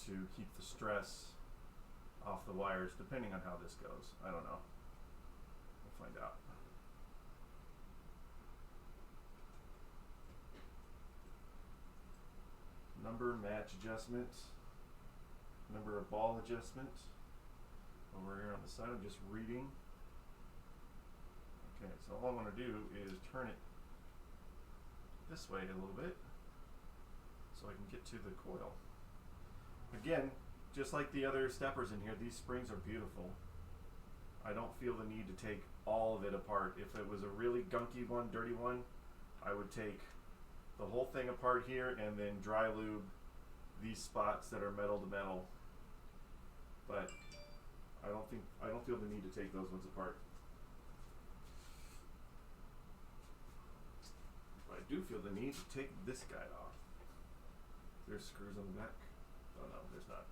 to keep the stress off the wires, depending on how this goes. I don't know. We'll find out. Number match adjustment. Number of ball adjustment. Over here on the side, I'm just reading. Okay, so all I want to do is turn it this way a little bit so I can get to the coil. Again, just like the other steppers in here, these springs are beautiful. I don't feel the need to take all of it apart. If it was a really gunky one, dirty one, I would take the whole thing apart here and then dry lube these spots that are metal to metal. But I don't feel the need to take those ones apart. But I do feel the need to take this guy off. There's screws on the back. Oh no, there's not.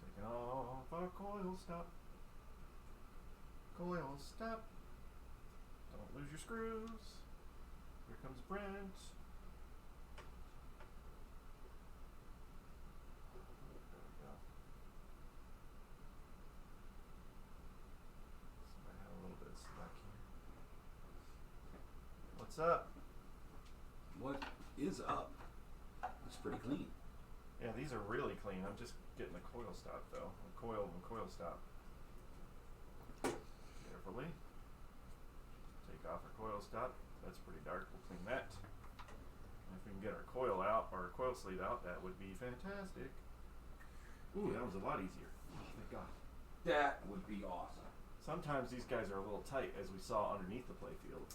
Taking off our coil stop. Coil stop. Don't lose your screws. Here comes Brent. There we go. So I have a little bit of slack here. What's up? What is up? It's pretty clean. Yeah, these are really clean. I'm just getting the coil stop though. Coil stop. Carefully. Take off our coil stop. That's pretty dark. We'll clean that. And if we can get our coil out, or our coil sleeve out, that would be fantastic. Ooh, that was a lot easier. Oh, thank God. That would be awesome. Sometimes these guys are a little tight, as we saw underneath the playfield.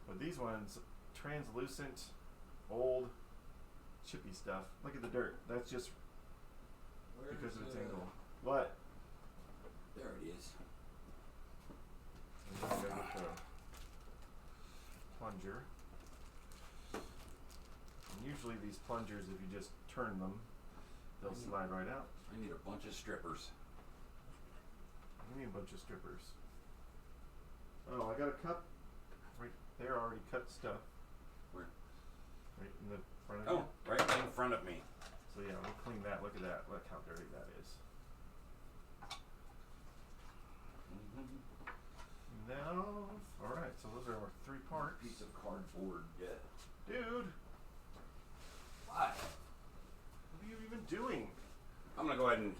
But these ones, translucent, old, chippy stuff. Look at the dirt. That's just because of its angle. What? There it is. And then we gotta get the plunger. And usually these plungers, if you just turn them, they'll slide right out. I need a bunch of strippers. I need a bunch of strippers. Oh, I got a cup right there, already cut stuff. Where? Right in the front of you. Oh, right in front of me. So yeah, we'll clean that. Look at that. Look how dirty that is. Now, alright, so those are our 3 parts. Piece of cardboard. Yeah. Dude, What? what are you even doing? I'm gonna go ahead and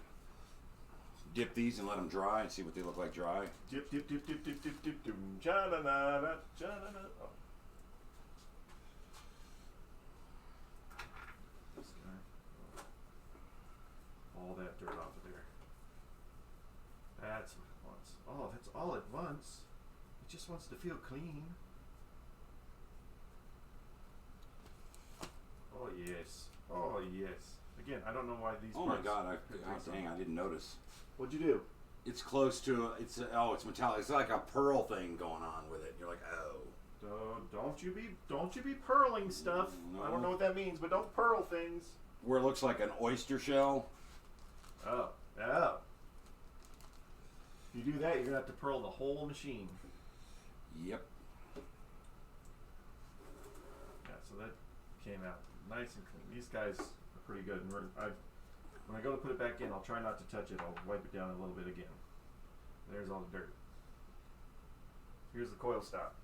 dip these and let them dry and see what they look like dry. Dip, dip, dip, dip, dip, dip, dip, dip, ja-na-na-na, ja-na-na. Oh. This guy. All that dirt off of there. That's what it wants. Oh, that's all it wants. It just wants to feel clean. Oh yes. Oh yes. Again, I don't know why these. Oh my parts God! could take so Dang, long. I didn't notice. What'd you do? It's close to it's metallic. It's like a pearl thing going on with it. You're like, oh. Don't you be purling stuff. No. I don't know what that means, but don't purl things. Where it looks like an oyster shell. Oh. If you do that, you're gonna have to purl the whole machine. Yep. Yeah, so that came out nice and clean. These guys are pretty good. And when I go to put it back in, I'll try not to touch it. I'll wipe it down a little bit again. There's all the dirt. Here's the coil stop.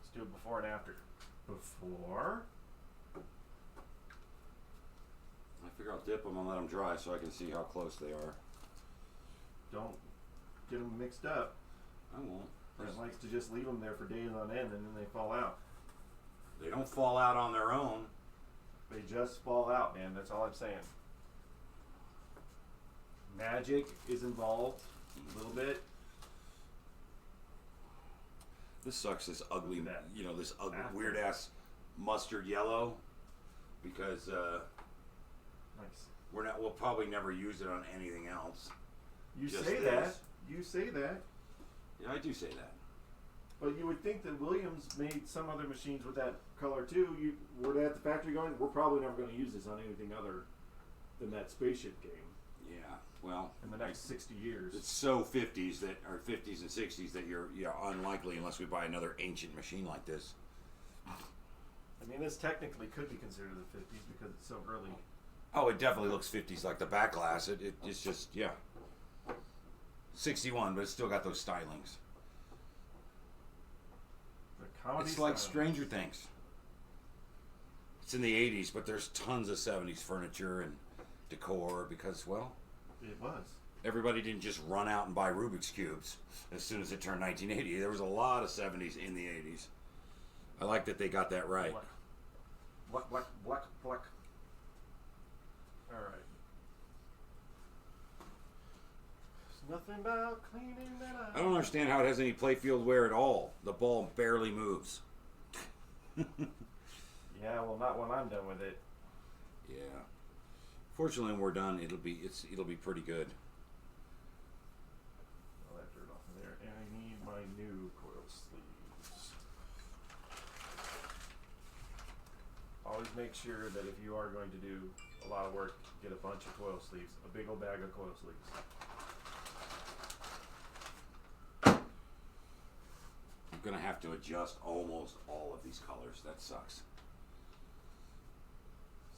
Let's do it before and after. Before. I figure I'll dip them and let them dry so I can see how close they are. Don't get them mixed up. I won't. Brent likes to just leave them there for days on end and then they fall out. They don't fall out on their own. They just fall out, man. That's all I'm saying. Magic is involved a little bit. This sucks. This ugly, That this ugly, apple. weird ass mustard yellow, because Nice. we'll probably never use it on anything else. You Just say this. that. You say that. Yeah, I do say that. But you would think that Williams made some other machines with that color too. Were they at the factory going, we're probably never going to use this on anything other than that spaceship game Yeah. Well, in the next 60 years. it's so 50s and 60s that you're unlikely unless we buy another ancient machine like this. I mean, this technically could be considered the 50s because it's so early. Oh, it definitely looks 50s, like the back glass. It's just, yeah. 61, but it's still got those stylings. The comedy It's like style. Stranger Things. It's in the 80s, but there's tons of 70s furniture and decor because, well, It was. everybody didn't just run out and buy Rubik's Cubes as soon as it turned 1980. There was a lot of 70s in the 80s. I like that they got that right. Black. All right. There's nothing about cleaning that up. I don't understand how it has any playfield wear at all. The ball barely moves. Yeah, well, not when I'm done with it. Yeah. Fortunately, when we're done, it'll be pretty good. All that dirt off of there, and I need my new coil sleeves. Always make sure that if you are going to do a lot of work, get a bunch of coil sleeves, a big old bag of coil sleeves. I'm gonna have to adjust almost all of these colors. That sucks.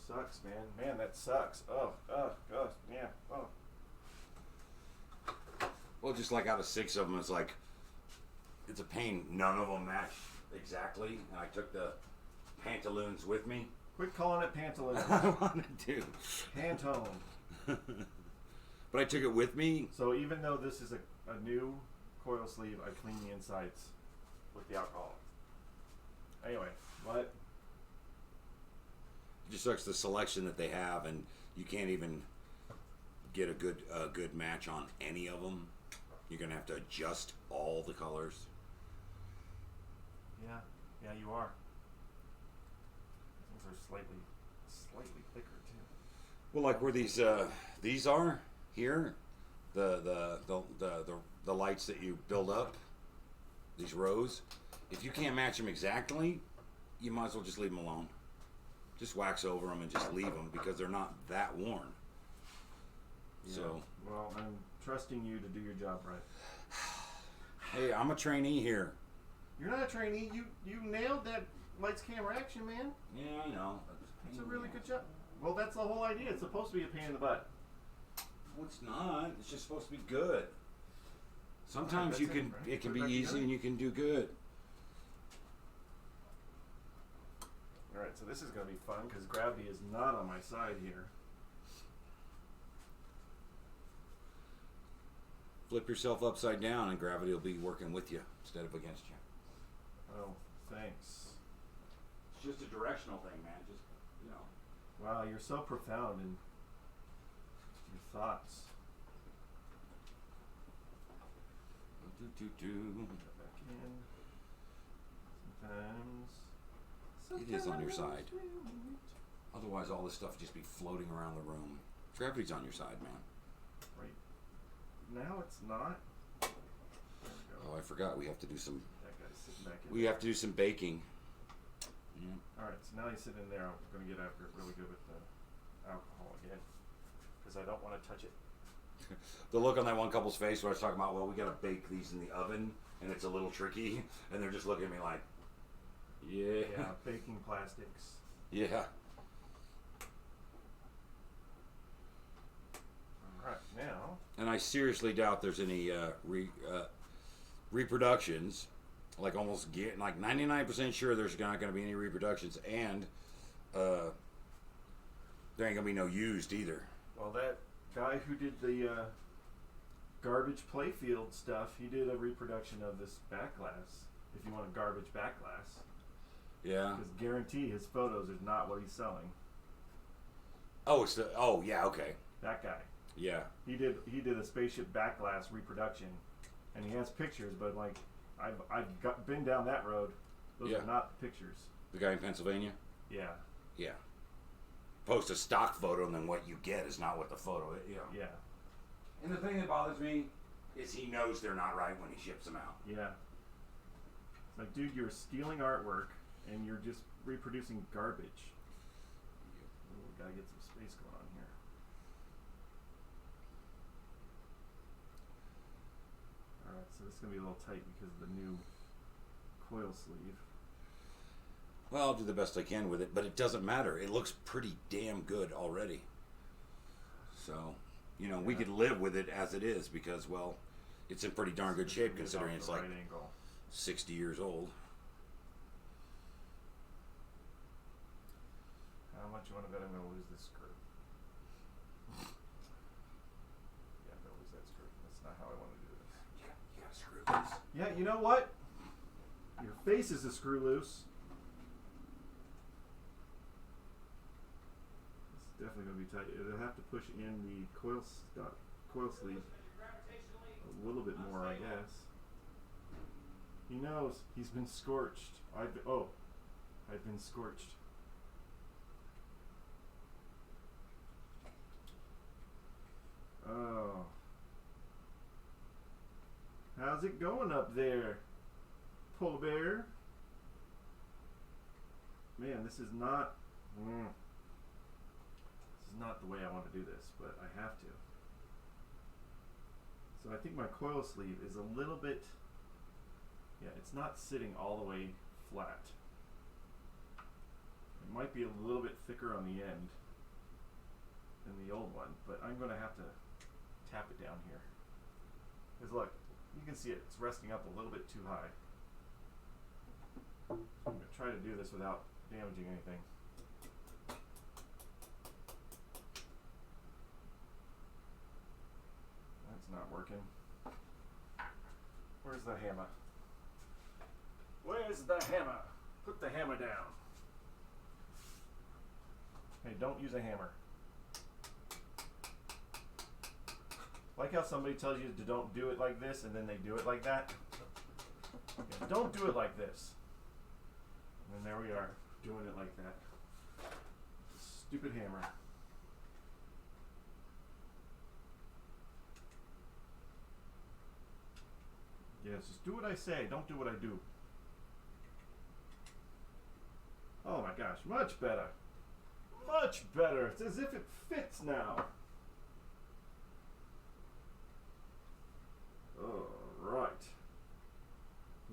Sucks, man. Man, that sucks. Oh, yeah. Oh. Well, just like out of 6 of them, it's like it's a pain. None of them match exactly, and I took the pantaloons with me. Quit calling it pantaloons. I wanted to, Pantone. but I took it with me. So even though this is a new coil sleeve, I clean the insides with the alcohol. Anyway, what? It just sucks the selection that they have, and you can't even get a good match on any of them. You're gonna have to adjust all the colors. Yeah, you are. These are slightly thicker too. Well, like where these are here, the lights that you build up, these rows. If you can't match them exactly, you might as well just leave them alone. Just wax over them and just leave them because they're not that worn. Yeah. So, Well, I'm trusting you to do your job right. hey, I'm a trainee here. You're not a trainee. You nailed that lights, camera, action, man. Yeah, I know. It's a really good job. Well, that's the whole idea. It's supposed to be a pain in the butt. No, it's not. It's just supposed to be good. Sometimes That's you it, can. right? It can Put it be back easy together. and you can do good. All right, so this is going to be fun because gravity is not on my side here. Flip yourself upside down and gravity will be working with you instead of against you. Oh, thanks. It's just a directional thing, man. Just, Wow, you're so profound in your thoughts. Put that back in. Sometimes. It is on your side. Sometimes. Otherwise, all this stuff would just be floating around the room. Gravity's on your side, man. Right. Now it's not. There we go. Oh, I forgot. We have to do some. That guy's sitting back in We there. have to do some baking. Yeah. Alright, so now you sit in there. I'm going to get after it really good with the alcohol again. Because I don't want to touch it. The look on that one couple's face where I was talking about, well, we got to bake these in the oven, and it's a little tricky, and they're just looking at me like, yeah, Yeah, baking plastics. yeah. Alright, now. And I seriously doubt there's any reproductions. Like almost get like 99% sure there's not going to be any reproductions, and There ain't gonna be no used either. Well, that guy who did the garbage playfield stuff, he did a reproduction of this back glass. If you want a garbage back glass, Yeah. because guarantee his photos is not what he's selling. Oh, it's the. Oh, yeah. Okay. That guy, Yeah. he did a spaceship back glass reproduction, and he has pictures. But like, I've been down that road. Those Yeah. are not the pictures. The guy in Pennsylvania. Yeah, Yeah. Post a stock photo, and then what you get is not what the photo is. Yeah. yeah, And the thing that bothers me is he knows they're not right when he ships them out. yeah. It's like, dude, you're stealing artwork, and you're just reproducing garbage. Ooh, we gotta get some space going on here. Alright, so this is gonna be a little tight because of the new coil sleeve. Well, I'll do the best I can with it, but it doesn't matter. It looks pretty damn good already. So, you know, we Yeah. could live with it as it is because, well, it's in pretty darn good shape considering it's like right angle. 60 years old. How much you want to bet I'm gonna lose this screw? Yeah, I'm gonna lose that screw. That's not how I want to do this. You gotta screw this. Yeah, you know what? Your face is a screw loose. It's definitely gonna be tight. It'll have to push in the coil sleeve a little bit more, I guess. He knows he's been scorched. I've been scorched. Oh. How's it going up there, polar bear? Man, this is not the way I want to do this, but I have to. So I think my coil sleeve is a little bit, yeah, it's not sitting all the way flat. It might be a little bit thicker on the end than the old one, but I'm going to have to tap it down here. Because look, you can see it's resting up a little bit too high. I'm going to try to do this without damaging anything. That's not working. Where's the hammer? Where's the hammer? Put the hammer down. Hey, don't use a hammer. Like how somebody tells you to don't do it like this and then they do it like that. Yeah, don't do it like this. And there we are, doing it like that. Stupid hammer. Yes, just do what I say, don't do what I do. Oh my gosh, much better. Much better. It's as if it fits now. Alright.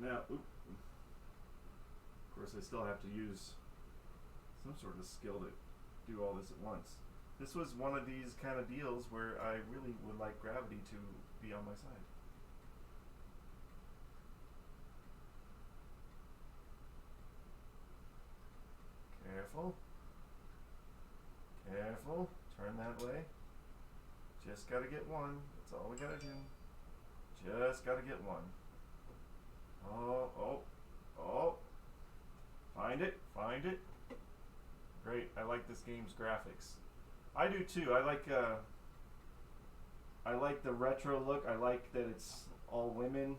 Now, of course I still have to use some sort of skill to do all this at once. This was one of these kind of deals where I really would like gravity to be on my side. Careful. Careful. Turn that way. Just gotta get one. That's all we gotta do. Just gotta get one. Oh. Find it. Find it. Great. I like this game's graphics. I do too. I like the retro look. I like that it's all women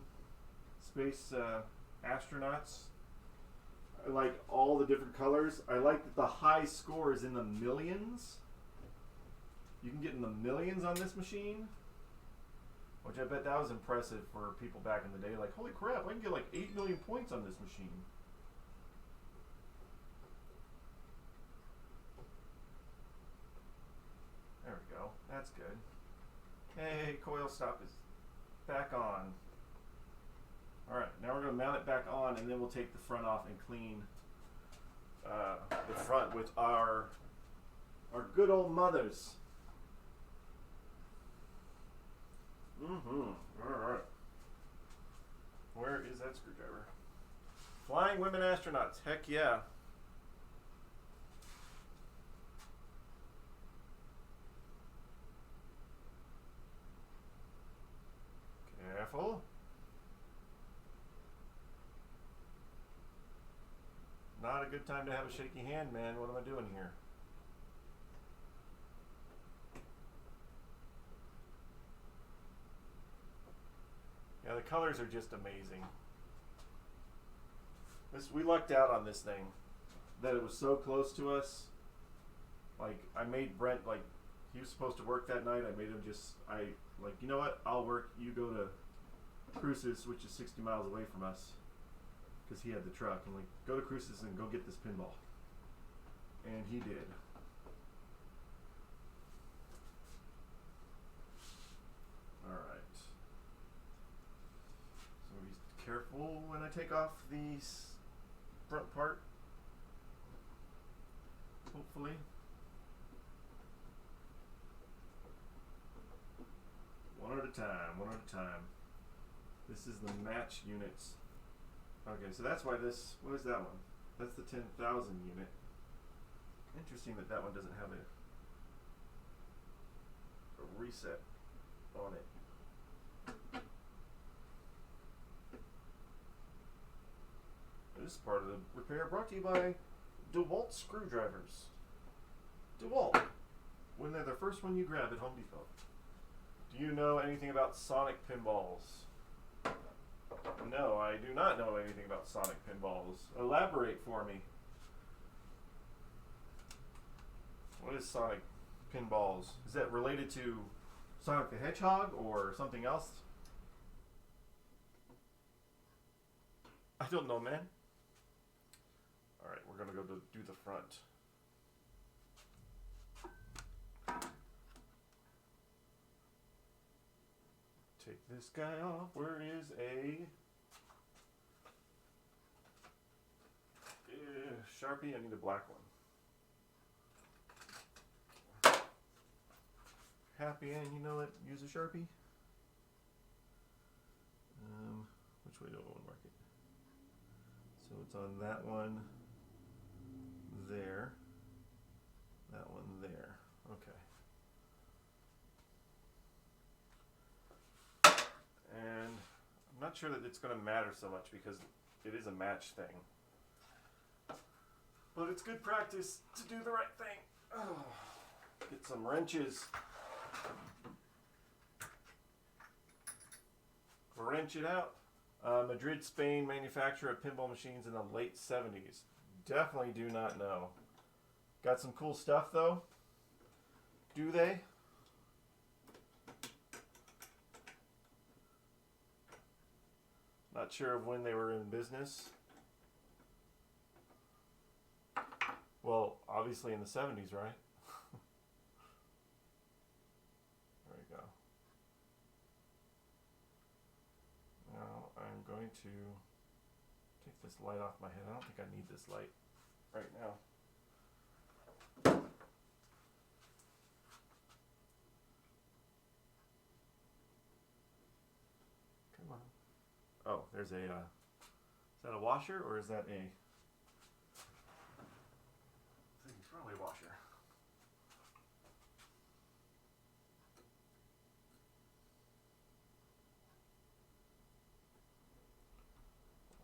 space astronauts. I like all the different colors. I like that the high score is in the millions. You can get in the millions on this machine, which I bet that was impressive for people back in the day. Like, holy crap, I can get like 8 million points on this machine. There we go. That's good. Hey, coil stop is back on. Alright, now we're going to mount it back on, and then we'll take the front off and clean the front with our good old mothers. Alright. Where is that screwdriver? Flying women astronauts. Heck yeah. good time to have a shaky hand, man. What am I doing here? Yeah, the colors are just amazing. We lucked out on this thing. That it was so close to us. Like, I made Brent, like, he was supposed to work that night. I made him like, you know what? I'll work. You go to Cruces, which is 60 miles away from us. Because he had the truck. I'm like, go to Cruces and go get this pinball. And he did. Alright. So be careful when I take off the front part. Hopefully. One at a time, one at a time. This is the match units. Okay, so that's why this, what is that one? That's the 10,000 unit. Interesting that one doesn't have a reset on it. This is part of the repair brought to you by DeWalt screwdrivers. DeWalt, when they're the first one you grab at Home Depot. Do you know anything about Sonic pinballs? No, I do not know anything about Sonic pinballs. Elaborate for me. What is Sonic pinballs? Is that related to Sonic the Hedgehog or something else? I don't know, man. Alright, we're gonna go to do the front. Take this guy off. Where is a Sharpie? I need a black one. Happy and you know it. Use a Sharpie. Which way do I want to mark it? So it's on that one there. That one there. Okay. And I'm not sure that it's going to matter so much because it is a match thing. But it's good practice to do the right thing. Oh, get some wrenches. Wrench it out. Madrid, Spain, manufacturer of pinball machines in the late 70s. Definitely do not know. Got some cool stuff though. Do they? Not sure of when they were in business. Well, obviously in the 70s, right? There we go. Now I'm going to take this light off my head. I don't think I need this light right now. Come on. Oh, there's a, is that a washer or is that a, I think it's probably a washer.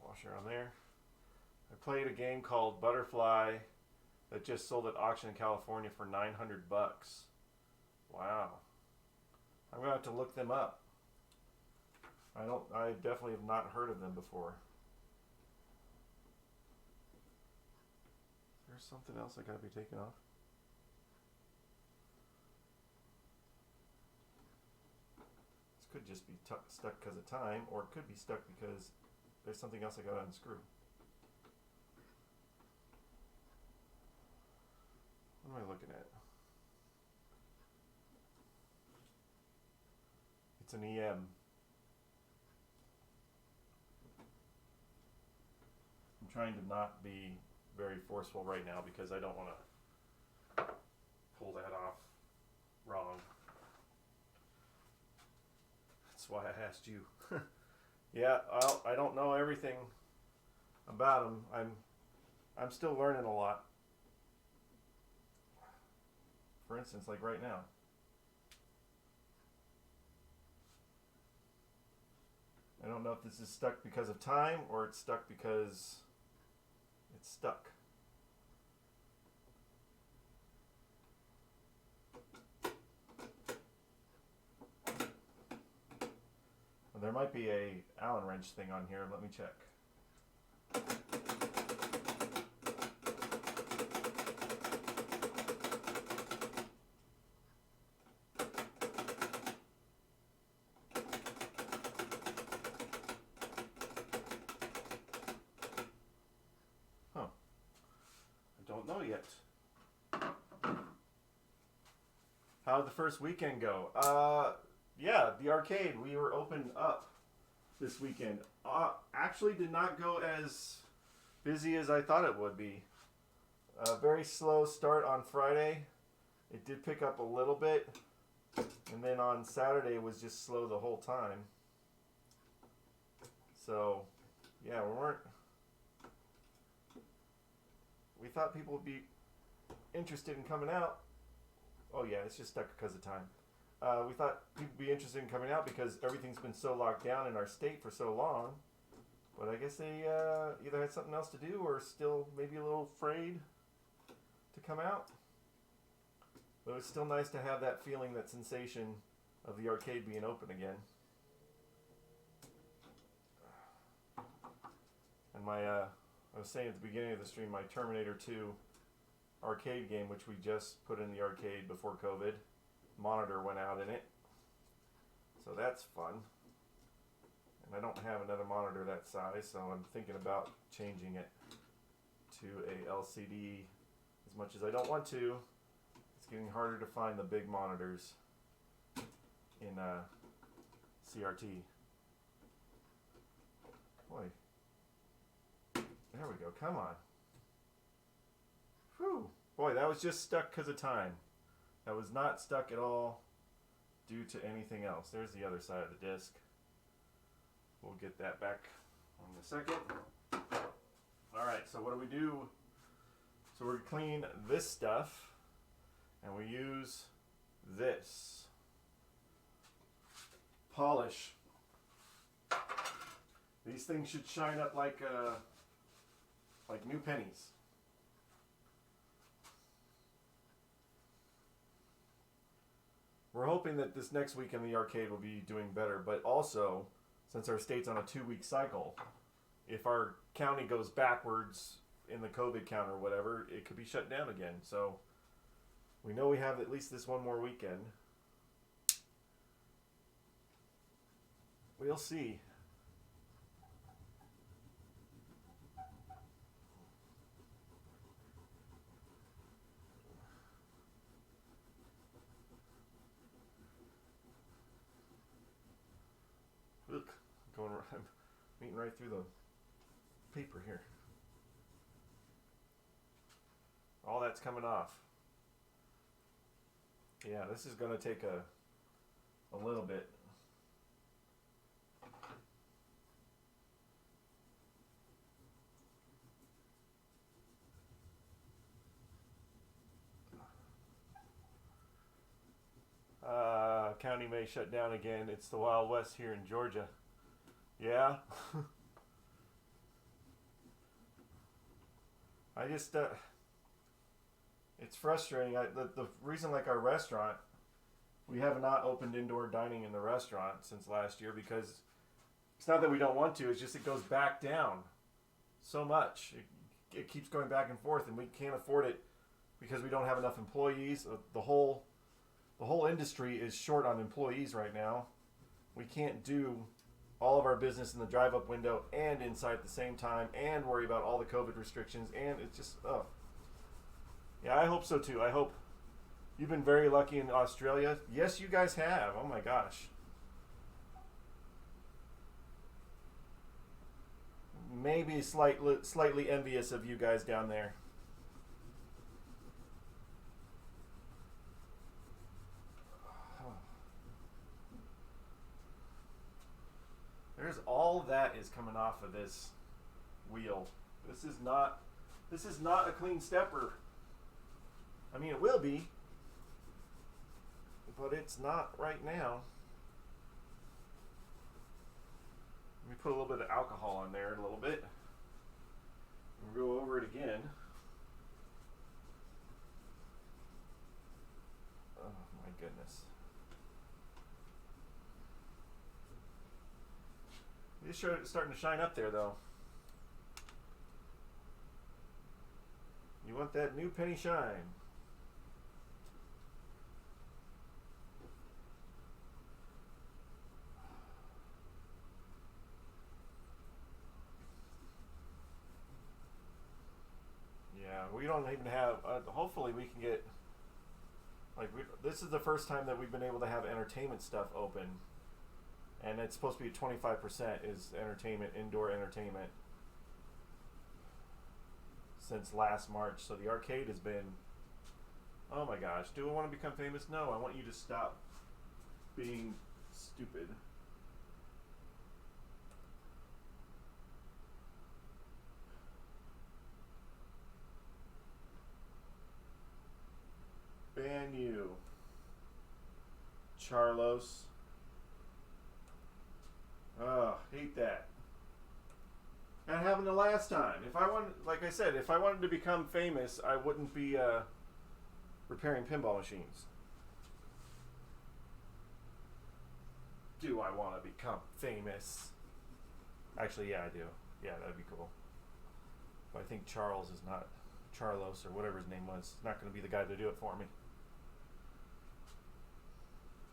Washer on there. I played a game called Butterfly that just sold at auction in California for $900. Wow. I'm gonna have to look them up. I definitely have not heard of them before. Is there something else I gotta be taking off? This could just be stuck because of time, or it could be stuck because there's something else I gotta unscrew. What am I looking at? It's an EM. I'm trying to not be very forceful right now because I don't want to pull that off wrong. That's why I asked you. Yeah, I don't know everything about them. I'm still learning a lot. For instance, like right now. I don't know if this is stuck because of time or it's stuck because it's stuck. There might be a Allen wrench thing on here. Let me check. Huh. I don't know yet. How'd the first weekend go? Yeah, the arcade. We were open up this weekend. Actually did not go as busy as I thought it would be. Very slow start on Friday. It did pick up a little bit. And then on Saturday it was just slow the whole time. So, yeah, we thought people would be interested in coming out. Oh yeah, it's just stuck because of time. We thought people would be interested in coming out because everything's been so locked down in our state for so long. But I guess they either had something else to do or still maybe a little afraid to come out. But it's still nice to have that feeling, that sensation of the arcade being open again. And I was saying at the beginning of the stream, my Terminator 2 arcade game, which we just put in the arcade before COVID, monitor went out in it. So that's fun. And I don't have another monitor that size, so I'm thinking about changing it to a LCD. As much as I don't want to, it's getting harder to find the big monitors in CRT. Boy. There we go. Come on. Whew. Boy, that was just stuck because of time. That was not stuck at all due to anything else. There's the other side of the disc. We'll get that back in a second. Alright, so what do? So we're going to clean this stuff, and we use this. Polish. These things should shine up like new pennies. We're hoping that this next week in the arcade will be doing better, but also, since our state's on a 2-week cycle, if our county goes backwards in the COVID count or whatever, it could be shut down again. So we know we have at least this one more weekend. We'll see. Look, I'm eating right through the paper here. All that's coming off. Yeah, this is going to take a little bit. County may shut down again. It's the Wild West here in Georgia. Yeah. I just, it's frustrating. The reason, like our restaurant, we have not opened indoor dining in the restaurant since last year because it's not that we don't want to. It's just it goes back down so much. It keeps going back and forth, and we can't afford it because we don't have enough employees. The whole industry is short on employees right now. We can't do all of our business in the drive-up window and inside at the same time and worry about all the COVID restrictions, and it's just, oh. Yeah, I hope so too. I hope you've been very lucky in Australia. Yes, you guys have. Oh my gosh. Maybe slightly envious of you guys down there. There's all that is coming off of this wheel. This is not a clean stepper. I mean, it will be, but it's not right now. Let me put a little bit of alcohol in there, a little bit. We'll go over it again. Oh my goodness. It's starting to shine up there, though. You want that new penny shine. Yeah, we don't even have. Hopefully, we can get. Like, this is the first time that we've been able to have entertainment stuff open, and it's supposed to be 25% is entertainment, indoor entertainment, since last March. So the arcade has been. Oh my gosh! Do I want to become famous? No, I want you to stop being stupid. Ban you, Charlos. Oh, hate that. That happened the last time. If I wanted, like I said, if I wanted to become famous, I wouldn't be repairing pinball machines. Do I want to become famous? Actually, yeah, I do. Yeah, that'd be cool. But I think Charles is not, Charlos or whatever his name was, not going to be the guy to do it for me.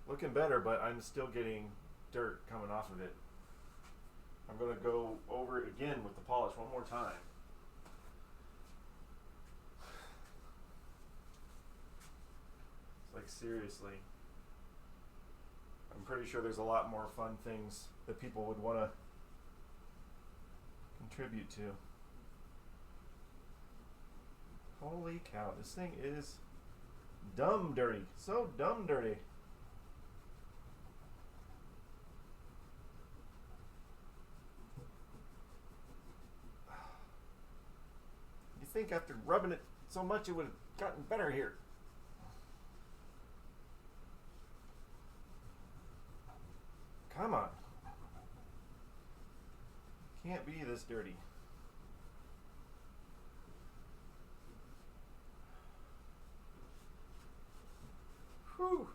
Looking better, but I'm still getting dirt coming off of it. I'm going to go over it again with the polish one more time. It's like, seriously. I'm pretty sure there's a lot more fun things that people would want to contribute to. Holy cow, this thing is dumb dirty. So dumb dirty. You think after rubbing it so much it would have gotten better here. Come on. Can't be this dirty. Whew.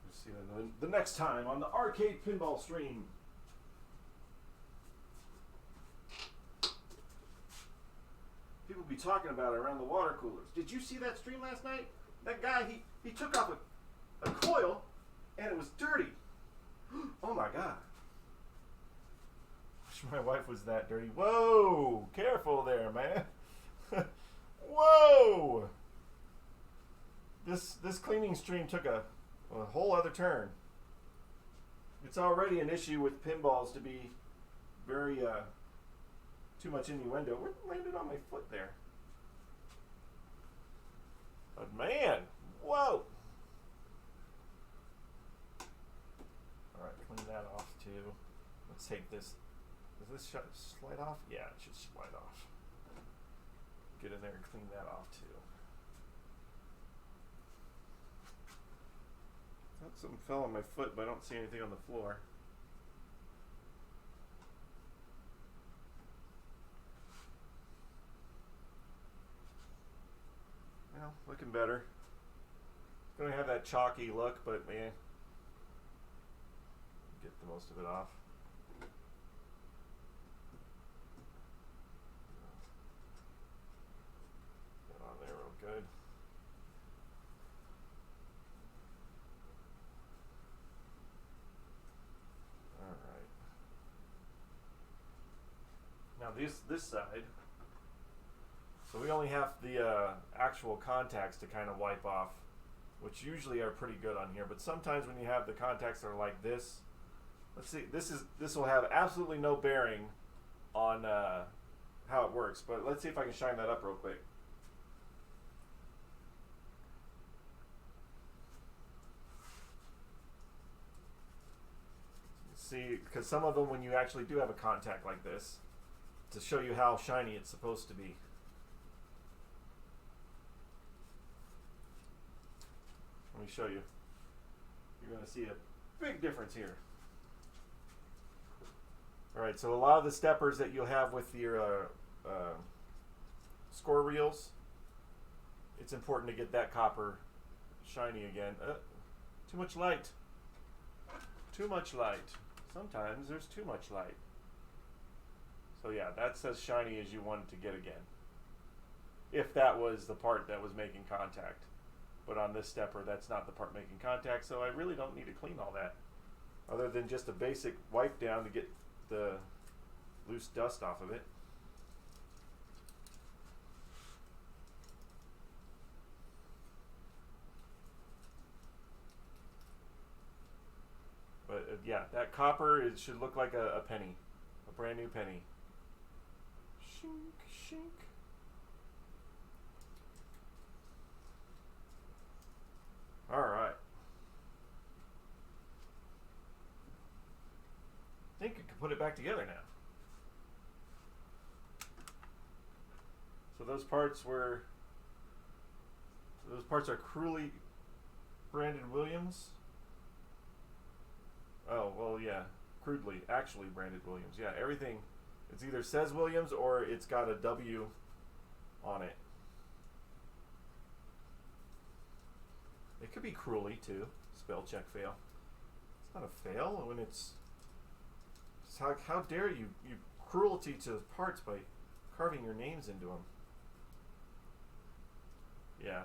We'll see you the next time on the Arcade Pinball Stream. People be talking about it around the water coolers. Did you see that stream last night? That guy, he took off a coil and it was dirty. Oh my god. Wish my wife was that dirty. Whoa! Careful there, man. Whoa! This cleaning stream took a whole other turn. It's already an issue with pinballs to be very too much innuendo. Where landed on my foot there? But man, whoa! Alright, clean that off too. Let's take this. Does this slide off? Yeah, it should slide off. Get in there and clean that off too. I thought something fell on my foot, but I don't see anything on the floor. Well, looking better. Gonna have that chalky look, but man, get the most of it off. Get on there real good. All right. Now this side. So we only have the actual contacts to kind of wipe off, which usually are pretty good on here. But sometimes when you have the contacts that are like this, let's see, this will have absolutely no bearing on how it works. But let's see if I can shine that up real quick. See, because some of them, when you actually do have a contact like this, to show you how shiny it's supposed to be. Let me show you. You're going to see a big difference here. Alright, so a lot of the steppers that you'll have with your score reels, it's important to get that copper shiny again. Too much light. Too much light. Sometimes there's too much light. So yeah, that's as shiny as you want it to get again. If that was the part that was making contact. But on this stepper, that's not the part making contact, so I really don't need to clean all that. Other than just a basic wipe down to get the loose dust off of it. But yeah, that copper, it should look like a penny. A brand new penny. Shink, shink. Alright. I think I can put it back together now. So those parts are Cruelly Branded Williams. Oh, well, yeah. Crudely, actually Branded Williams. Yeah, everything, it's either says Williams or it's got a W on it. It could be Cruelly, too. Spell check fail. It's not a fail when it's how dare you cruelty to parts by carving your names into them. Yeah,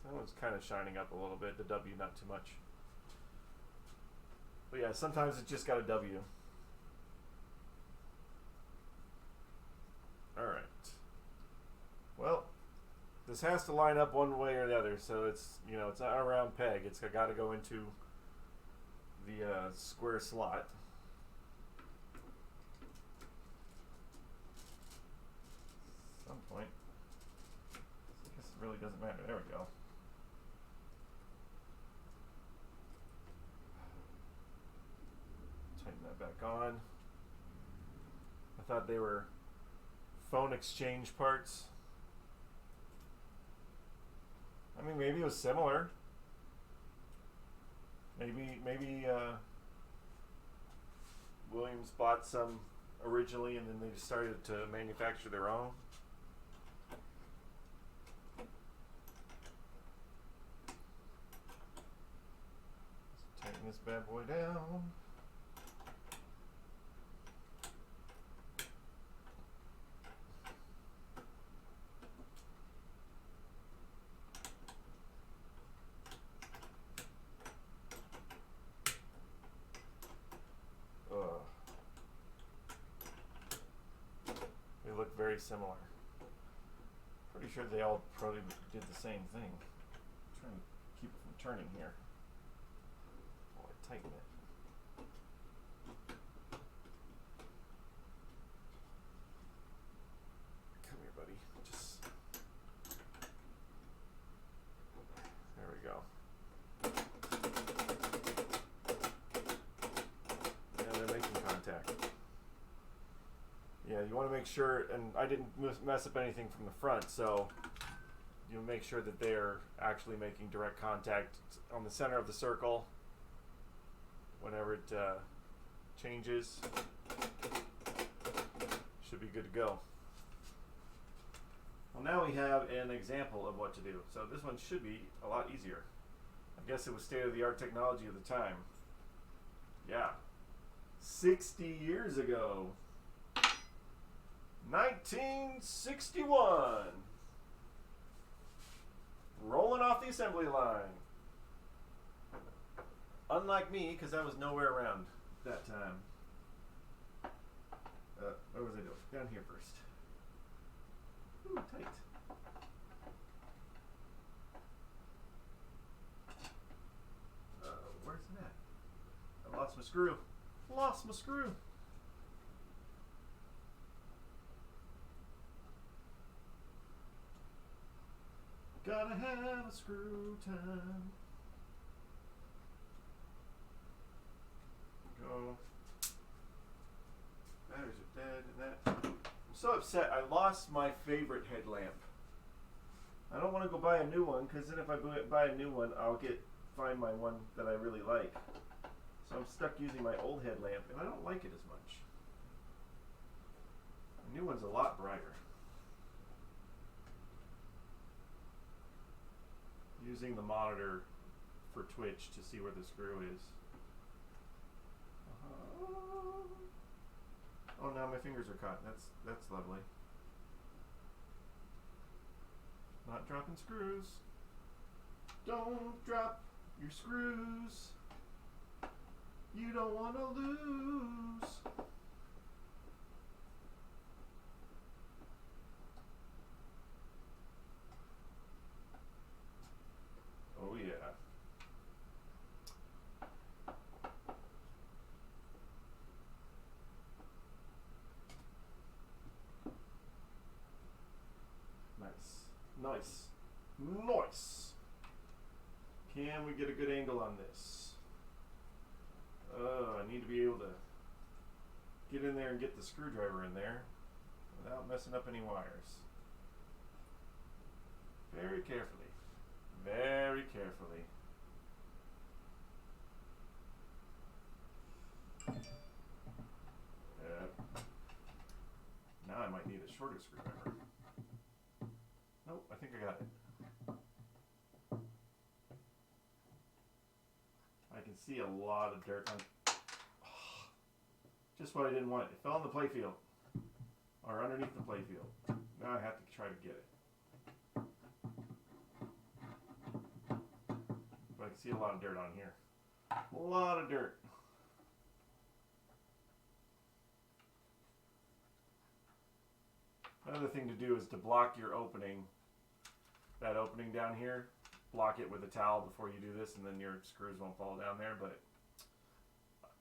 that one's kind of shining up a little bit. The W not too much. But yeah, sometimes it's just got a W. Alright. Well, this has to line up one way or the other, so it's, you know, it's not a round peg. It's got to go into the square slot. At some point. I guess it really doesn't matter. There we go. Tighten that back on. I thought they were phone exchange parts. I mean, maybe it was similar. Maybe Williams bought some originally and then they started to manufacture their own. Let's tighten this bad boy down. They look very similar. Pretty sure they all probably did the same thing. I'm trying to keep it from turning here. Oh, I tighten it. Come here, buddy. Just there we go. Yeah, they're making contact. Yeah, you want to make sure, and I didn't mess up anything from the front, so you make sure that they're actually making direct contact on the center of the circle whenever it changes. Should be good to go. Well, now we have an example of what to do. So this one should be a lot easier. I guess it was state-of-the-art technology of the time. Yeah. 60 years ago. 1961. Rolling off the assembly line. Unlike me, because I was nowhere around that time. What was I doing? Down here first. Ooh, tight. Where's it at? I lost my screw. Lost my screw. Gotta have a screw time. Go. Batteries are dead and that. I'm so upset. I lost my favorite headlamp. I don't want to go buy a new one because then if I buy a new one, I'll find my one that I really like. So I'm stuck using my old headlamp and I don't like it as much. The new one's a lot brighter. using the monitor for Twitch to see where the screw is. Oh, now my fingers are caught. That's lovely. Not dropping screws. Don't drop your screws. You don't want to lose. Oh yeah. Nice. Nice. Can we get a good angle on this? I need to be able to get in there and get the screwdriver in there without messing up any wires. Very carefully. Very carefully. Now I might need a shorter screwdriver. Nope, I think I got it. I can see a lot of dirt on. Just what I didn't want. It fell on the playfield. Or underneath the playfield. Now I have to try to get it. But I can see a lot of dirt on here. A lot of dirt. Another thing to do is to block your opening. That opening down here. Block it with a towel before you do this, and then your screws won't fall down there, but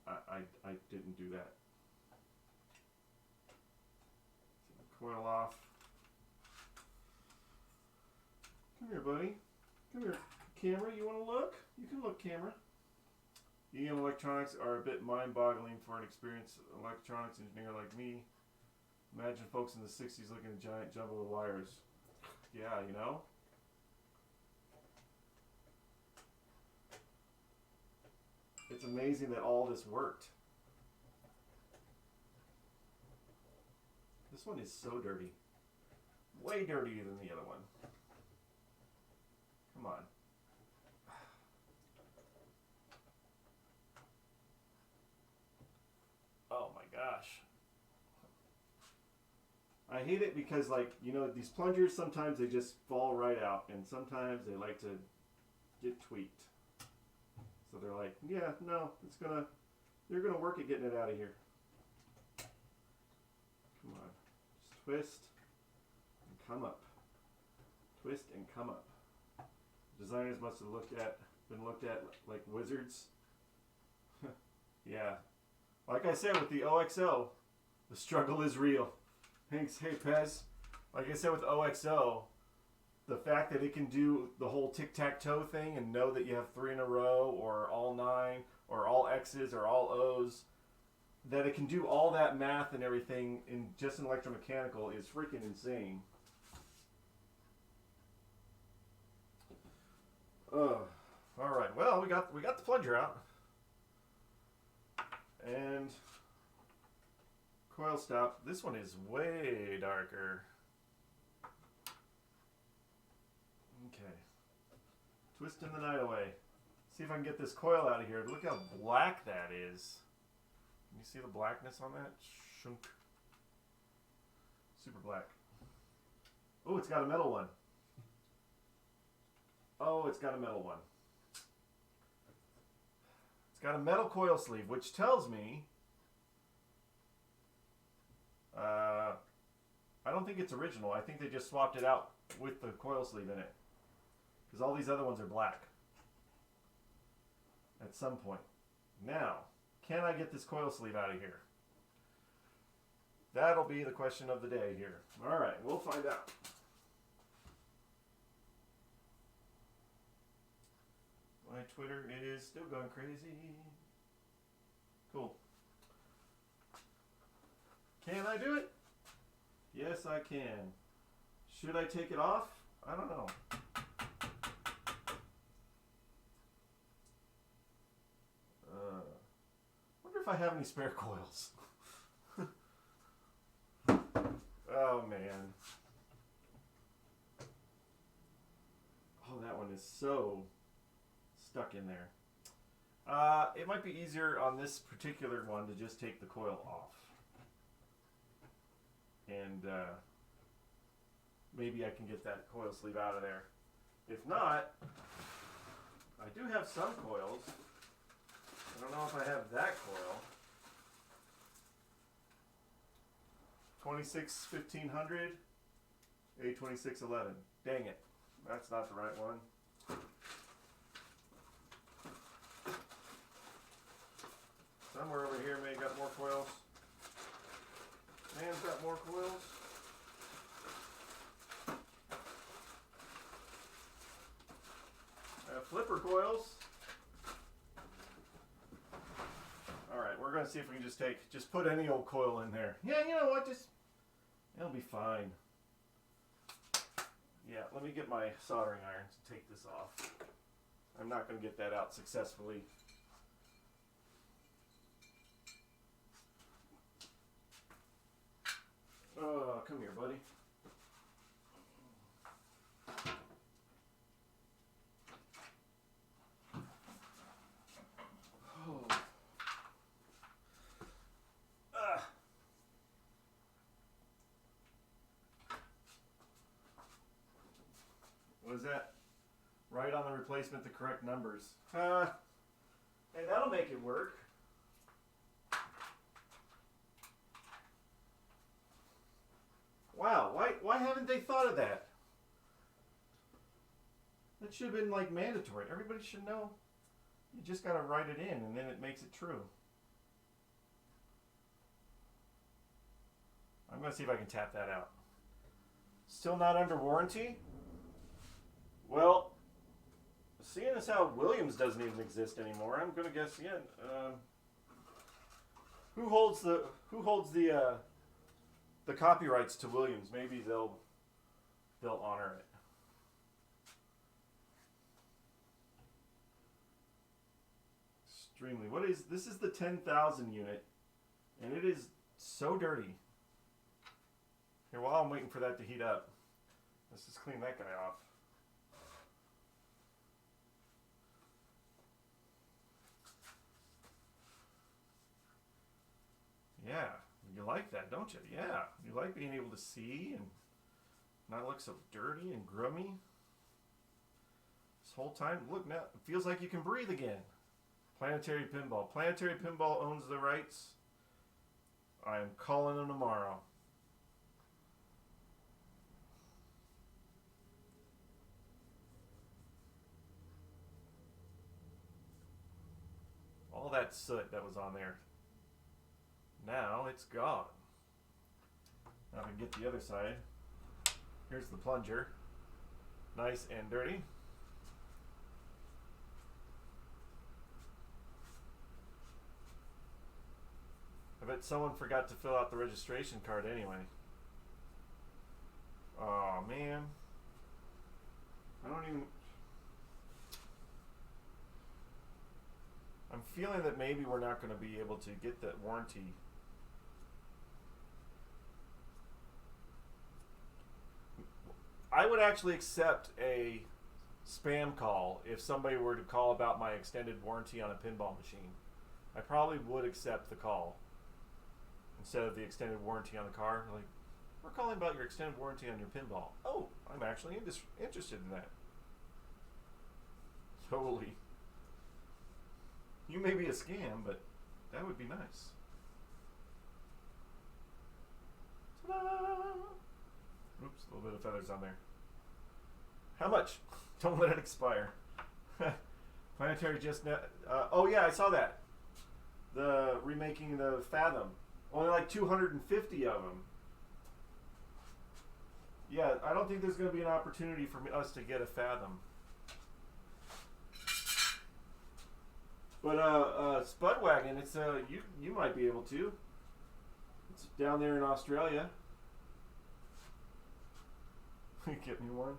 I didn't do that. Take the coil off. Come here, buddy. Come here. Camera, you want to look? You can look, camera. EM electronics are a bit mind-boggling for an experienced electronics engineer like me. Imagine folks in the 60s looking at a giant jumble of wires. Yeah, you know? It's amazing that all this worked. This one is so dirty. Way dirtier than the other one. Come on. Oh my gosh. I hate it because, like, you know, these plungers, sometimes they just fall right out, and sometimes they like to get tweaked. So they're like, yeah, no, you're gonna work at getting it out of here. Come on. Just twist and come up. Twist and come up. Designers must have been looked at like wizards. Yeah. Like I said with the OXO, the struggle is real. Thanks, hey Pez. Like I said with OXO, the fact that it can do the whole tic-tac-toe thing and know that you have 3 in a row or all 9 or all X's or all O's, that it can do all that math and everything in just an electromechanical is freaking insane. All right. Well, we got the plunger out, and coil stop. This one is way darker. Okay. Twisting the night away. See if I can get this coil out of here. Look how black that is. Can you see the blackness on that? Shunk. Super black. Oh, it's got a metal one. Oh, it's got a metal one. It's got a metal coil sleeve, which tells me I don't think it's original. I think they just swapped it out with the coil sleeve in it. Because all these other ones are black. At some point. Now, can I get this coil sleeve out of here? That'll be the question of the day here. Alright, we'll find out. My Twitter is still going crazy. Cool. Can I do it? Yes, I can. Should I take it off? I don't know. Wonder if I have any spare coils. Oh, man. Oh, that one is so stuck in there. It might be easier on this particular one to just take the coil off. And maybe I can get that coil sleeve out of there. If not, I do have some coils. I don't know if I have that coil. 26-1500, A2611. Dang it. That's not the right one. Somewhere over here may got more coils. Man's got more coils. Flipper coils. Alright, we're going to see if we can just put any old coil in there. Yeah, you know what, it'll be fine. Yeah, let me get my soldering iron to take this off. I'm not going to get that out successfully. Oh, come here, buddy. Oh. What is that? Write on the replacement the correct numbers. Hey, that'll make it work. Wow, why haven't they thought of that? That should have been like mandatory. Everybody should know. You just gotta write it in and then it makes it true. I'm gonna see if I can tap that out. Still not under warranty? Well, seeing as how Williams doesn't even exist anymore, I'm gonna guess again. Who holds the copyrights to Williams? Maybe they'll honor it. Extremely. This is the 10,000 unit, and it is so dirty. Here, while I'm waiting for that to heat up, let's just clean that guy off. Yeah, you like that, don't you? Yeah, you like being able to see and not look so dirty and grummy. This whole time, look now, it feels like you can breathe again. Planetary Pinball. Planetary Pinball owns the rights. I am calling them tomorrow. All that soot that was on there. Now it's gone. Now I can get the other side. Here's the plunger. Nice and dirty. I bet someone forgot to fill out the registration card anyway. Oh man. I'm feeling that maybe we're not going to be able to get that warranty. I would actually accept a spam call if somebody were to call about my extended warranty on a pinball machine. I probably would accept the call instead of the extended warranty on the car. Like, we're calling about your extended warranty on your pinball. Oh, I'm actually interested in that. Totally. You may be a scam, but that would be nice. Ta-da! Oops, a little bit of feathers on there. How much? Don't let it expire. Planetary just net. Oh yeah, I saw that. The remaking the Fathom. Only like 250 of them. Yeah, I don't think there's going to be an opportunity for us to get a Fathom. But Spudwagon, it's you might be able to. It's down there in Australia. Get me one.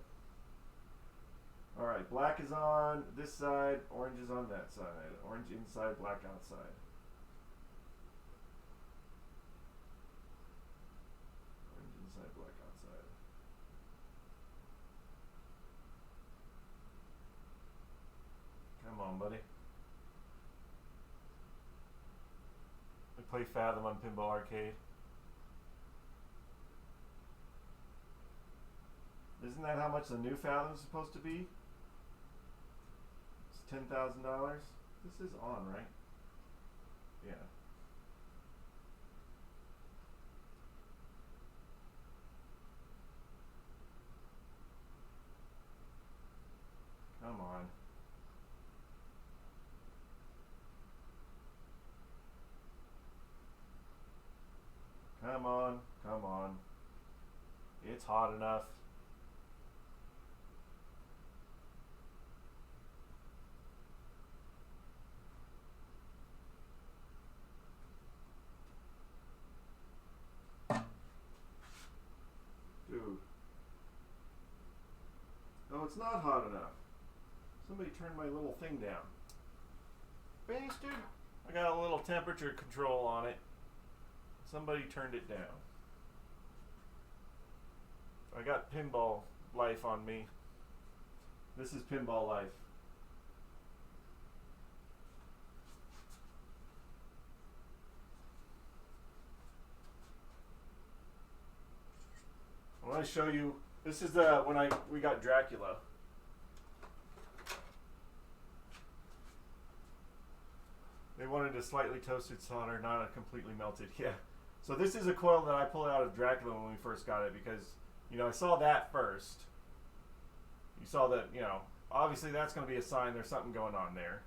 All right, black is on this side, orange is on that side. Orange inside, black outside. Orange inside, black outside. Come on, buddy. We play Fathom on Pinball Arcade. Isn't that how much the new Fathom is supposed to be? It's $10,000. This is on, right? Yeah. Come on. Come on, come on. It's hot enough. Dude. No, it's not hot enough. Somebody turned my little thing down. Bastard! I got a little temperature control on it. Somebody turned it down. I got pinball life on me. This is pinball life. I want to show you. This is when we got Dracula. They wanted a slightly toasted solder, not a completely melted. Yeah. So this is a coil that I pulled out of Dracula when we first got it because, you know, I saw that first. You saw that, you know, obviously that's going to be a sign there's something going on there.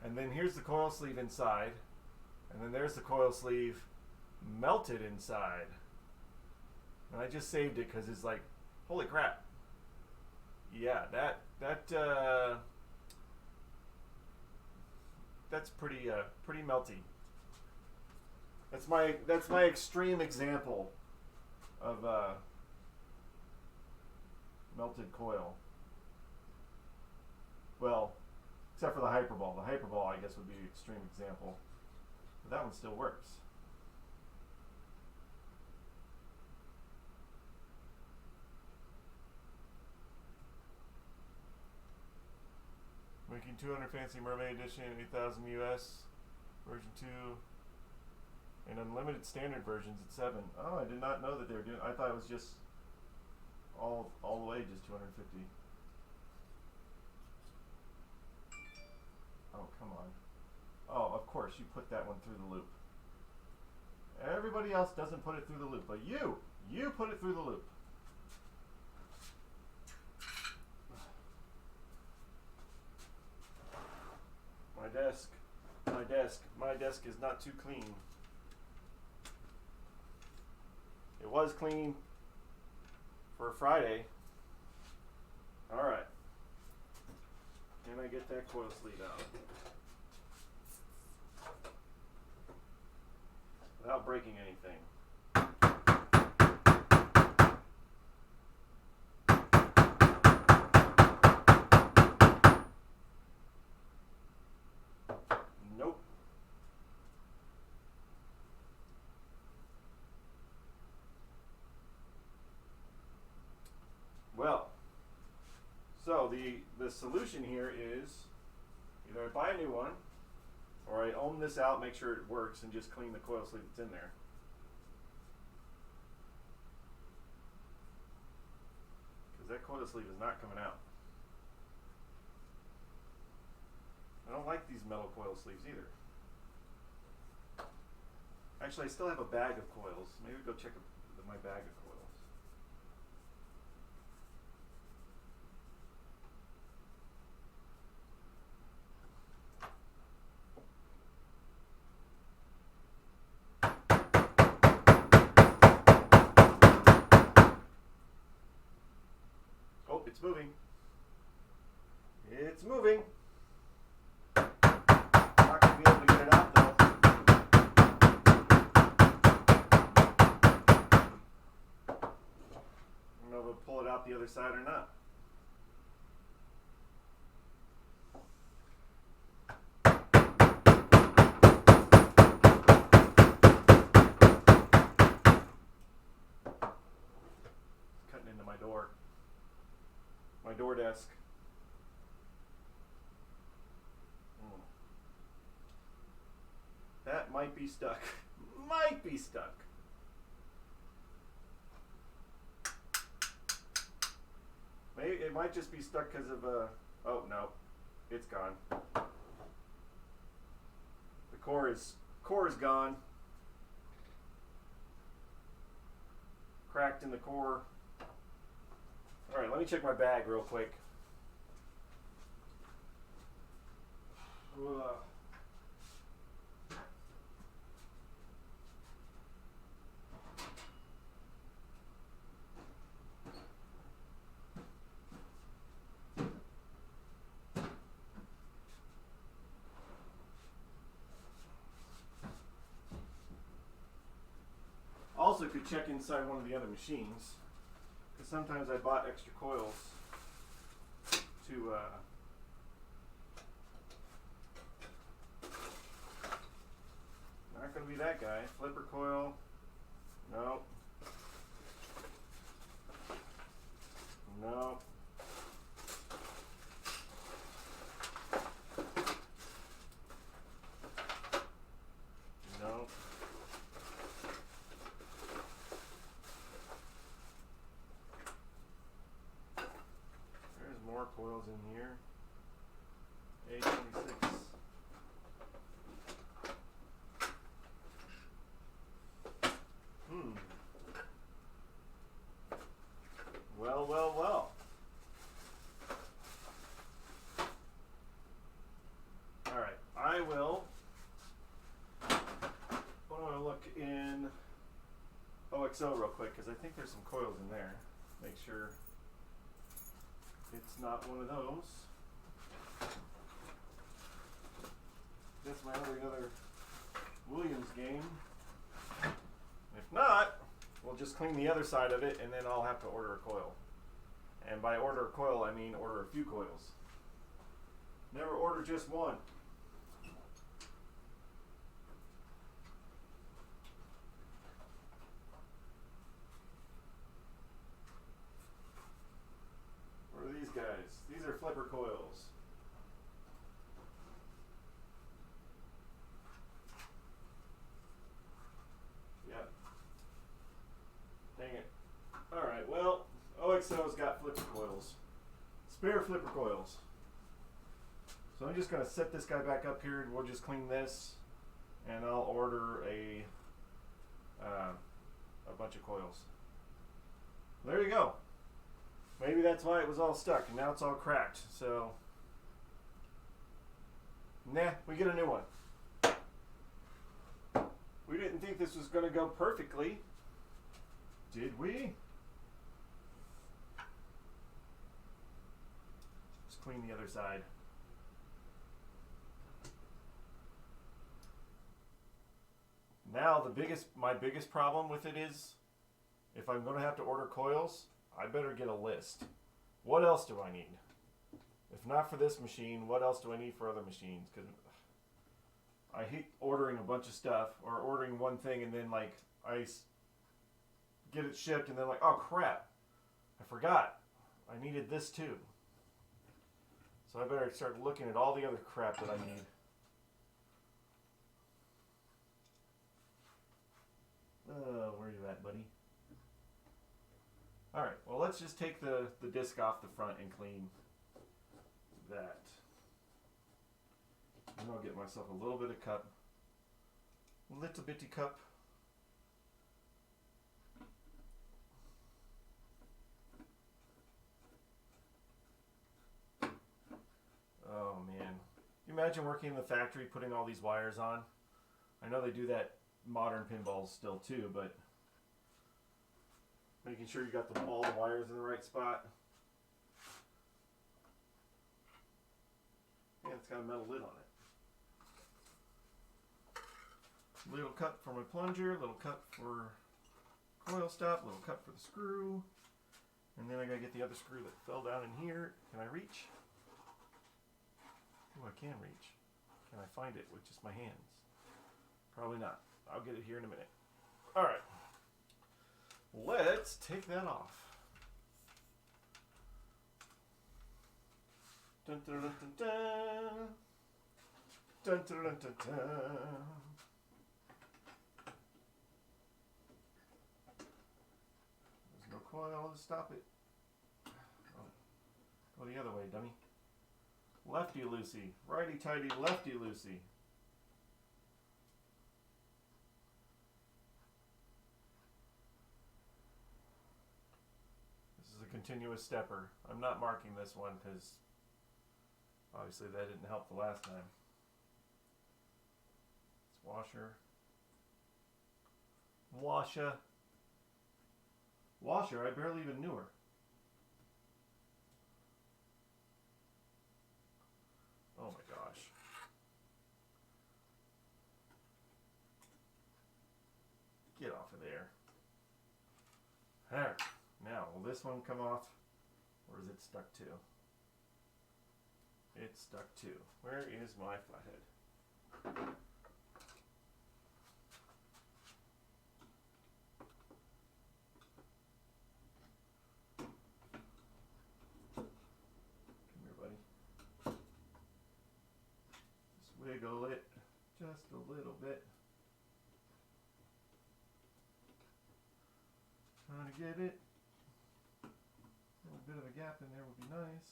And then here's the coil sleeve inside. And then there's the coil sleeve melted inside. And I just saved it because it's like, holy crap. Yeah, that's pretty melty. That's my extreme example of melted coil. Well, except for the Hyperball. The Hyperball, I guess, would be an extreme example. But that one still works. Making 200 Fancy Mermaid Edition, 8,000 US, version 2, and unlimited standard versions at 7. Oh, I did not know that they were doing. I thought it was just all the way, just 250. Oh, come on. Oh, of course, you put that one through the loop. Everybody else doesn't put it through the loop, but you put it through the loop. My desk is not too clean. It was clean for Friday. All right. Can I get that coil sleeve out without breaking anything? Nope. Well, so the solution here is either I buy a new one or I ohm this out, make sure it works, and just clean the coil sleeve that's in there. Because that coil sleeve is not coming out. I don't like these metal coil sleeves either. Actually, I still have a bag of coils. Maybe go check my bag of coils. Oh, it's moving. It's moving. Not going to be able to get it out though. I don't know if it'll pull it out the other side or not. It's cutting into my door. My door desk. might be stuck. Might be stuck. Maybe it might just be stuck because of oh no, it's gone. The core is gone. Cracked in the core. All right, let me check my bag real quick. Also could check inside one of the other machines, because sometimes I bought extra coils to not gonna be that guy. Flipper coil. No. No. No. There's more coils in here. A26. Well, well, well. All right, I will. I want to look in OXO real quick because I think there's some coils in there. Make sure it's not one of those. That's my other Williams game. If not, we'll just clean the other side of it and then I'll have to order a coil. And by order a coil, I mean order a few coils. Never order just one. What are these guys? These are flipper coils. Yep. Dang it. Alright, well, OXO's got flipper coils. Spare flipper coils. So I'm just going to set this guy back up here and we'll just clean this and I'll order a bunch of coils. There you go. Maybe that's why it was all stuck and now it's all cracked. So, nah, we get a new one. We didn't think this was going to go perfectly. Did we? Let's clean the other side. Now my biggest problem with it is if I'm going to have to order coils, I better get a list. What else do I need? If not for this machine, what else do I need for other machines? Because I hate ordering a bunch of stuff or ordering one thing and then like I get it shipped and then like, oh crap, I forgot. I needed this too. So I better start looking at all the other crap that I need. Where are you at, buddy? Alright, well let's just take the disc off the front and clean that. And I'll get myself a little bit of cup. A little bitty cup. Oh man. Can you imagine working in the factory putting all these wires on? I know they do that modern pinballs still too, but making sure you got all the wires in the right spot. Yeah, it's got a metal lid on it. Little cup for my plunger, little cup for coil stop, little cup for the screw. And then I gotta get the other screw that fell down in here. Can I reach? Oh, I can reach. Can I find it with just my hands? Probably not. I'll get it here in a minute. Alright. Let's take that off. Dun, dun, dun, dun, dun. Dun, dun, dun, dun, dun. No coil to stop it. Oh. Go the other way, dummy. Lefty loosey. Righty tighty, lefty loosey. This is a continuous stepper. I'm not marking this one because obviously that didn't help the last time. It's washer. Washer. Washer, I barely even knew her. Oh my gosh. Get off of there. There. Now, will this one come off? Or is it stuck to? It's stuck to. Where is my flathead? Come here, buddy. Just wiggle it just a little bit. Trying to get it. A little bit of a gap in there would be nice.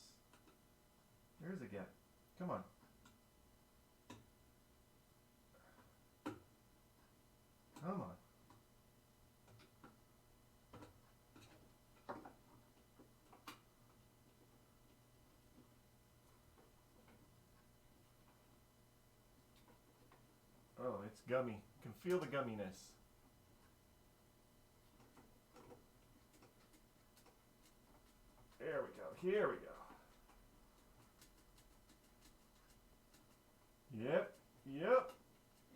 There is a gap. Come on. Come on. Oh, it's gummy. You can feel the gumminess. There we go. Here we go. Yep. Yep.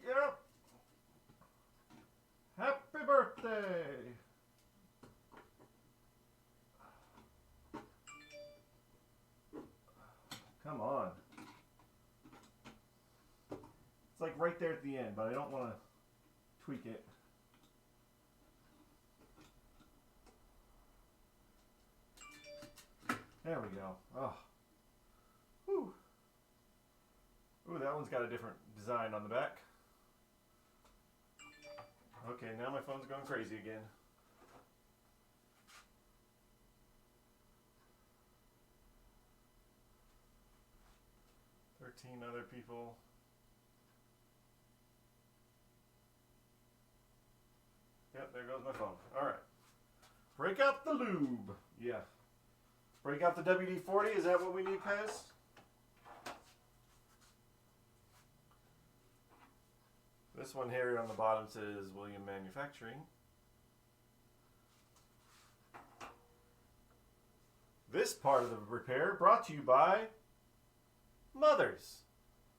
Yep. Happy birthday. Come on. It's like right there at the end, but I don't want to tweak it. There we go. Oh. Whew. Ooh, that one's got a different design on the back. Okay, now my phone's going crazy again. Other people. Yep, there goes my phone. All right. Break out the lube. Yeah. Break out the WD-40. Is that what we need, Pez? This one here on the bottom says William Manufacturing. This part of the repair brought to you by Mother's.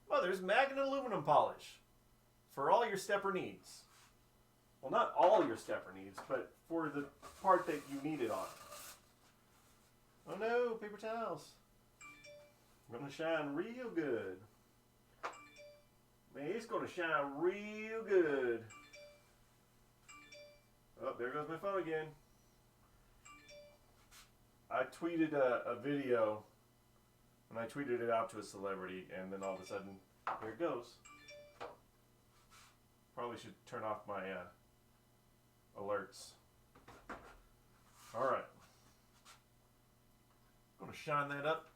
Mother's Magnet Aluminum Polish for all your stepper needs. Well, not all your stepper needs, but for the part that you need it on. Oh no, paper towels. Gonna shine real good. Man, it's gonna shine real good. Oh, there goes my phone again. I tweeted a video, and I tweeted it out to a celebrity, and then all of a sudden, here it goes. Probably should turn off my alerts. All right. Gonna shine that up.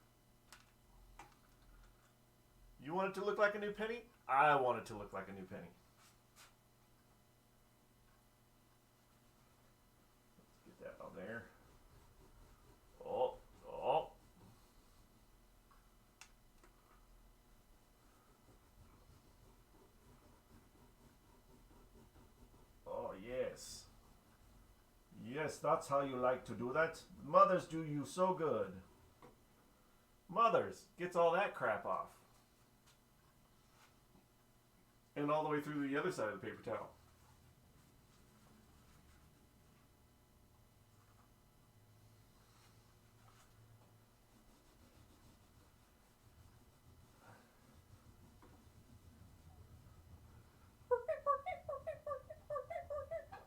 You want it to look like a new penny? I want it to look like a new penny. Let's get that on there. Oh, oh. Oh, yes. Yes, that's how you like to do that. Mothers do you so good. Mothers gets all that crap off. And all the way through the other side of the paper towel.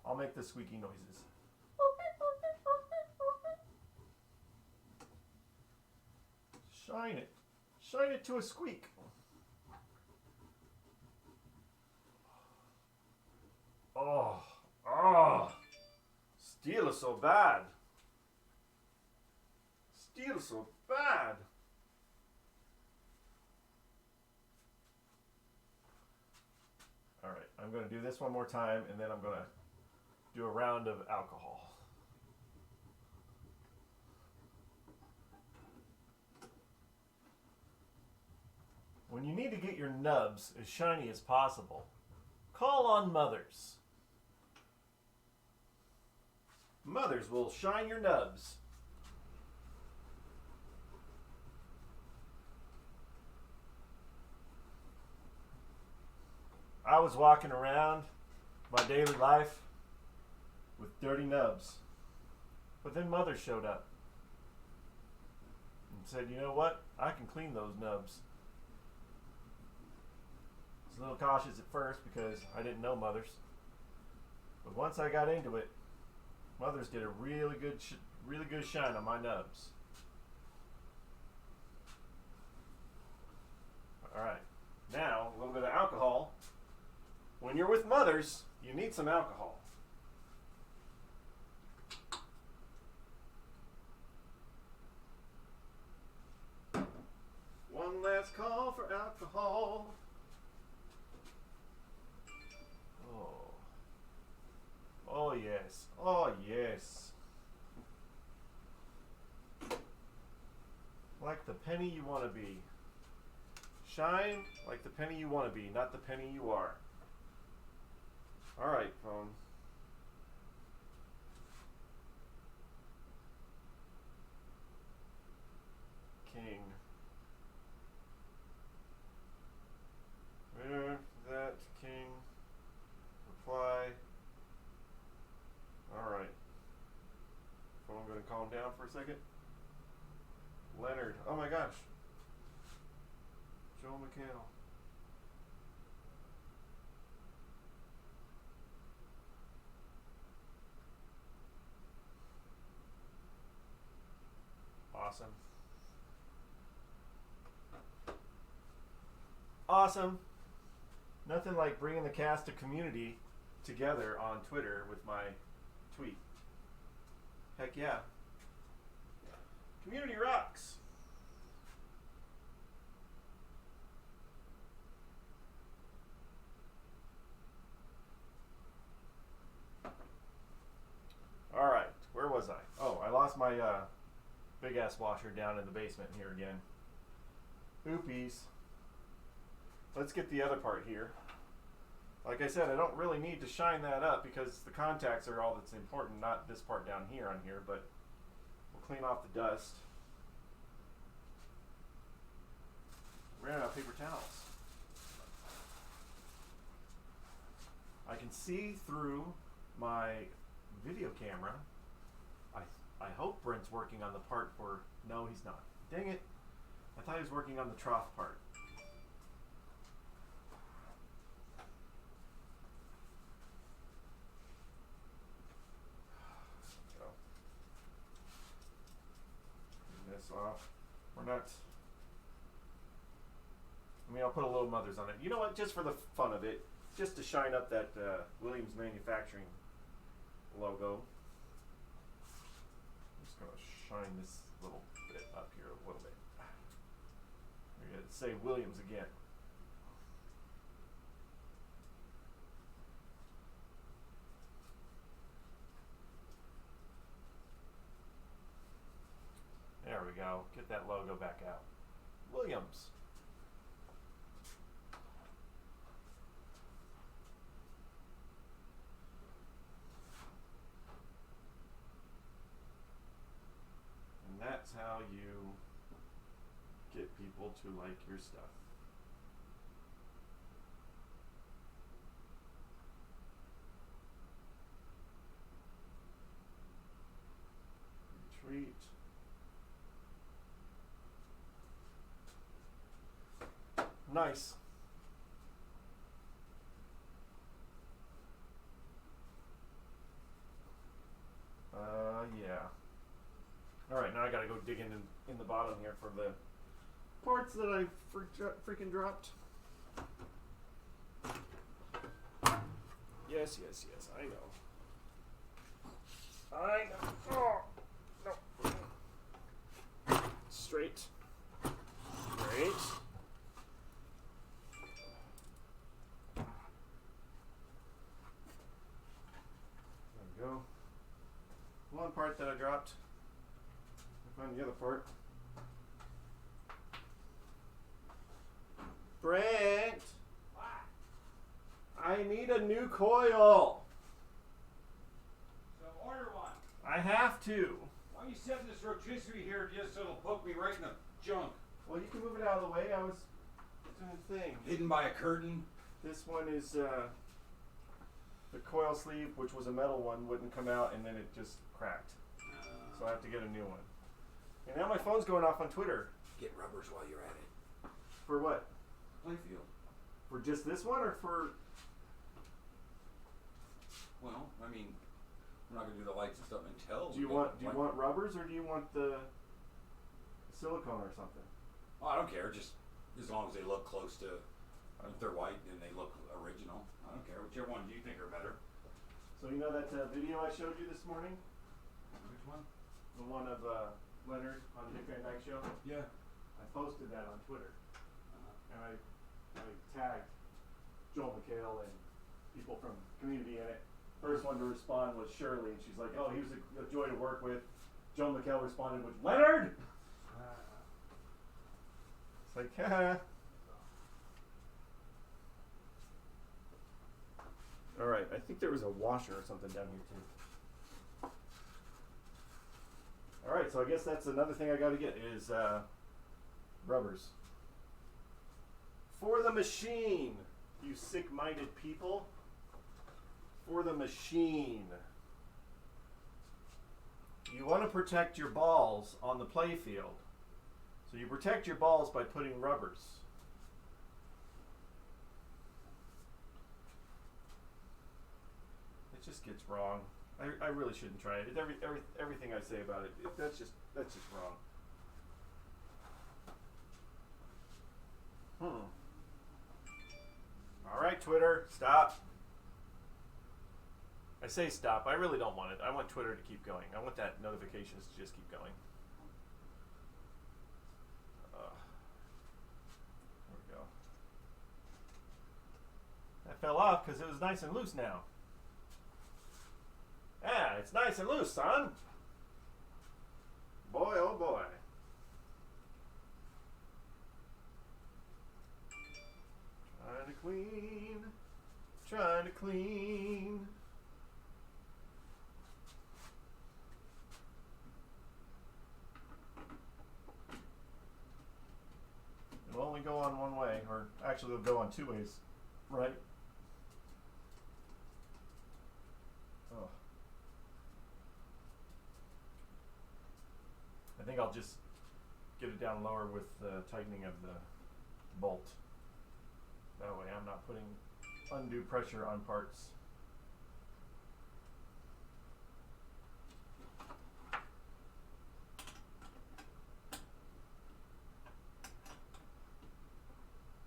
I'll make the squeaky noises. Shine it. Shine it to a squeak. Oh, steel is so bad. steal so bad? Alright, I'm going to do this one more time, and then I'm going to do a round of alcohol. When you need to get your nubs as shiny as possible, call on Mothers. Mothers will shine your nubs. I was walking around my daily life with dirty nubs. But then Mother showed up and said, you know what? I can clean those nubs. I was a little cautious at first because I didn't know Mothers. But once I got into it, Mothers did a really good shine on my nubs. Alright, now a little bit of alcohol. When you're with Mothers, you need some alcohol. One last call for alcohol. Oh. Oh yes. Oh yes. Like the penny you want to be. Shine like the penny you want to be, not the penny you are. Alright, phone. King. Where that king? Reply. Alright. Phone, I'm going to calm down for a second. Leonard. Oh my gosh. Joe McHale. Awesome. Awesome. Nothing like bringing the cast of Community together on Twitter with my tweet. Heck yeah. Community rocks. Alright, where was I? Oh, I lost my big ass washer down in the basement here again. Oopies. Let's get the other part here. Like I said, I don't really need to shine that up because the contacts are all that's important, not this part down here on here, but we'll clean off the dust. Ran out of paper towels. I can see through my video camera. I hope Brent's working on the part for... No, he's not. Dang it. I thought he was working on the trough part. Go. Turn this off. We're not... I mean, I'll put a little Mothers on it. You know what? Just for the fun of it. Just to shine up that Williams Manufacturing logo. I'm just going to shine this little bit up here a little bit. We're going to say Williams again. There we go. Get that logo back out. Williams. That's how you get people to like your stuff. Retreat. Nice. Yeah. Alright, now I gotta go dig in the bottom here for the parts that I freaking dropped. Yes, I know. I know. Oh, no. Great. Great. There we go. One part that I dropped. I'll find the other part. Brent! I need a new coil. So order one. I have to. Why are you setting this rotisserie here just so it'll poke me right in the junk? Well, you can move it out of the way. I was doing a thing. Hidden by a curtain? This one is the coil sleeve, which was a metal one, wouldn't come out, and then it just cracked. So I have to get a new one. And now my phone's going off on Twitter. Get rubbers while you're at it. For what? Playfield. For just this one, or for? Well, I mean, we're not gonna do the lights and stuff until. Do you want rubbers, or do you want the silicone or something? Oh, I don't care. Just as long as they look close to. If they're white and they look original, I don't care. Whichever one do you think are better? So you know that video I showed you this morning, Which one? the one of Leonard on the Dick Van Dyke Show. Yeah. I posted that on Twitter, and I tagged Joel McHale and people from the community in it. First one to respond was Shirley, and she's like, "Oh, he was a joy to work with." Joel McHale responded with, "Leonard." It's like, haha. All right, I think there was a washer or something down here too. All right, so I guess that's another thing I got to get is rubbers. For the machine, you sick-minded people. For the machine. You want to protect your balls on the play field. So you protect your balls by putting rubbers. It just gets wrong. I really shouldn't try it. Everything I say about it, that's just wrong. All right, Twitter, stop. I say stop. I really don't want it. I want Twitter to keep going. I want that notifications to just keep going. There we go. That fell off because it was nice and loose now. Yeah, it's nice and loose, son. Boy, oh boy. Trying to clean. Trying to clean. It'll only go on one way, or actually it'll go on two ways, right? Oh. I think I'll just get it down lower with the tightening of the bolt. That way I'm not putting undue pressure on parts.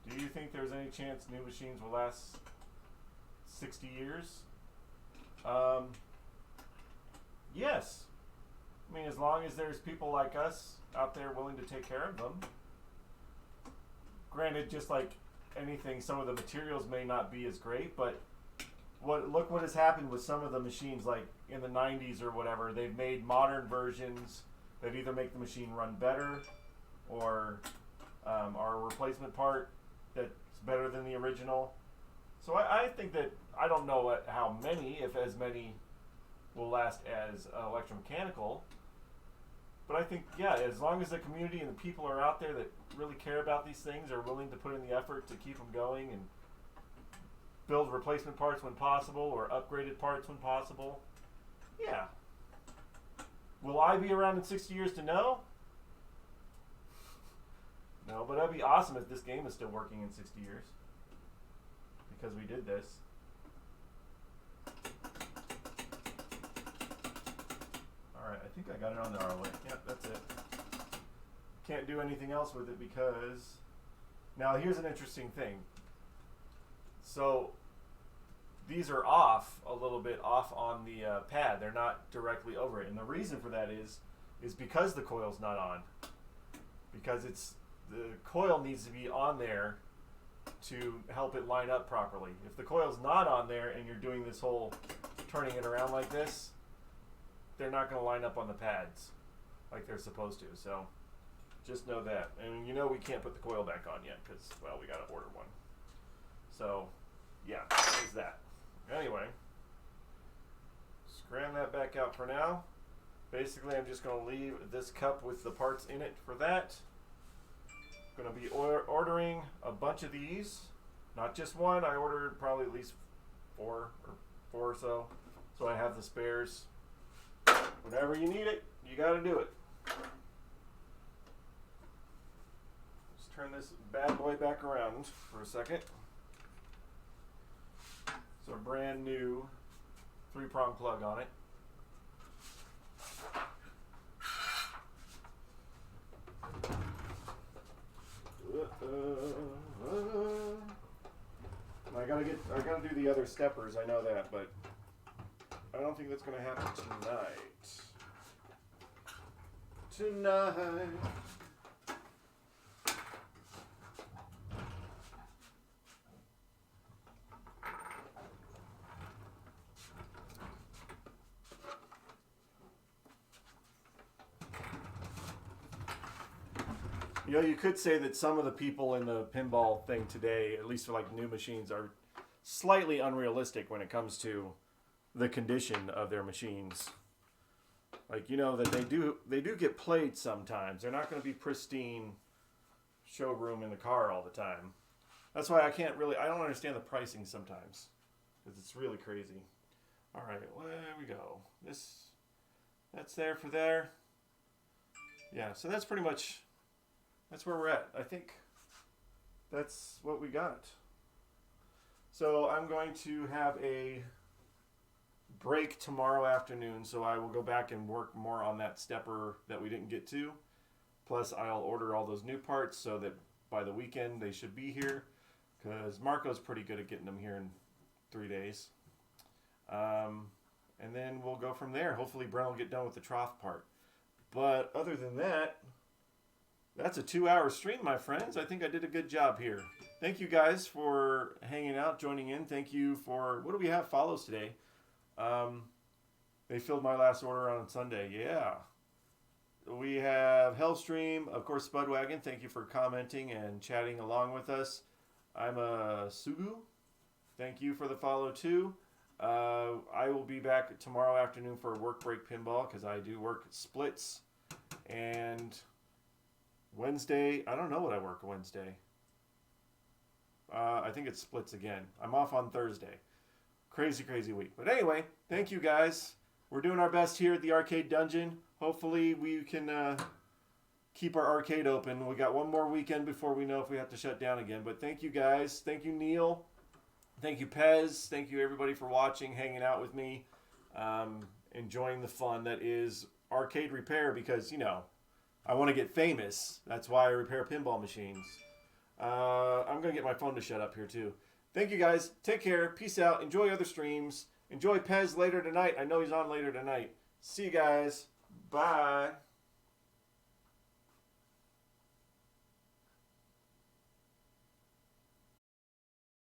Do you think there's any chance new machines will last 60 years? Yes. I mean, as long as there's people like us out there willing to take care of them. Granted, just like anything, some of the materials may not be as great, but look what has happened with some of the machines, like in the 90s or whatever. They've made modern versions that either make the machine run better or are a replacement part that's better than the original. So I think that, I don't know how many, if as many will last as electromechanical, but I think, yeah, as long as the community and the people are out there that really care about these things, are willing to put in the effort to keep them going and build replacement parts when possible or upgraded parts when possible, yeah. Will I be around in 60 years to know? No, but that'd be awesome if this game is still working in 60 years. Because we did this. Alright, I think I got it on the ROA. Yep, that's it. Can't do anything else with it because... Now, here's an interesting thing. So, these are off, a little bit off on the pad. They're not directly over it. And the reason for that is because the coil's not on. because the coil needs to be on there to help it line up properly. If the coil's not on there and you're doing this whole turning it around like this, they're not going to line up on the pads like they're supposed to. So just know that. And you know we can't put the coil back on yet because, well, we got to order one. So, yeah, there's that. Anyway, scram that back out for now. Basically, I'm just going to leave this cup with the parts in it for that. I'm going to be ordering a bunch of these. Not just one. I ordered probably at least four or so. So I have the spares. Whenever you need it, you got to do it. Let's turn this bad boy back around for a second. It's a brand new 3-prong plug on it. I gotta do the other steppers. I know that, but I don't think that's gonna happen tonight. You know, you could say that some of the people in the pinball thing today, at least for like new machines, are slightly unrealistic when it comes to the condition of their machines. Like, you know, that they do get played sometimes. They're not going to be pristine showroom in the car all the time. That's why I don't understand the pricing sometimes, because it's really crazy. All right, well, there we go. That's there for there. Yeah, so that's pretty much. That's where we're at. I think that's what we got. So I'm going to have a break tomorrow afternoon, so I will go back and work more on that stepper that we didn't get to. Plus, I'll order all those new parts so that by the weekend they should be here, because Marco's pretty good at getting them here in 3 days. And then we'll go from there. Hopefully, Brent will get done with the trough part. But other than that, that's a 2-hour stream, my friends. I think I did a good job here. Thank you guys for hanging out, joining in. Thank you for, what do we have follows today? They filled my last order on Sunday. Yeah. We have Hellstream, of course, Spudwagon. Thank you for commenting and chatting along with us. I'm a Sugu. Thank you for the follow, too. I will be back tomorrow afternoon for a work break pinball because I do work splits. And Wednesday, I don't know what I work Wednesday. I think it's splits again. I'm off on Thursday. Crazy, crazy week. But anyway, thank you guys. We're doing our best here at the Arcade Dungeon. Hopefully we can keep our arcade open. We got one more weekend before we know if we have to shut down again. But thank you guys. Thank you, Neil. Thank you, Pez. Thank you, everybody, for watching, hanging out with me, enjoying the fun that is arcade repair because, you know, I want to get famous. That's why I repair pinball machines. I'm going to get my phone to shut up here, too. Thank you, guys. Take care. Peace out. Enjoy other streams. Enjoy Pez later tonight. I know he's on later tonight. See you guys. Bye.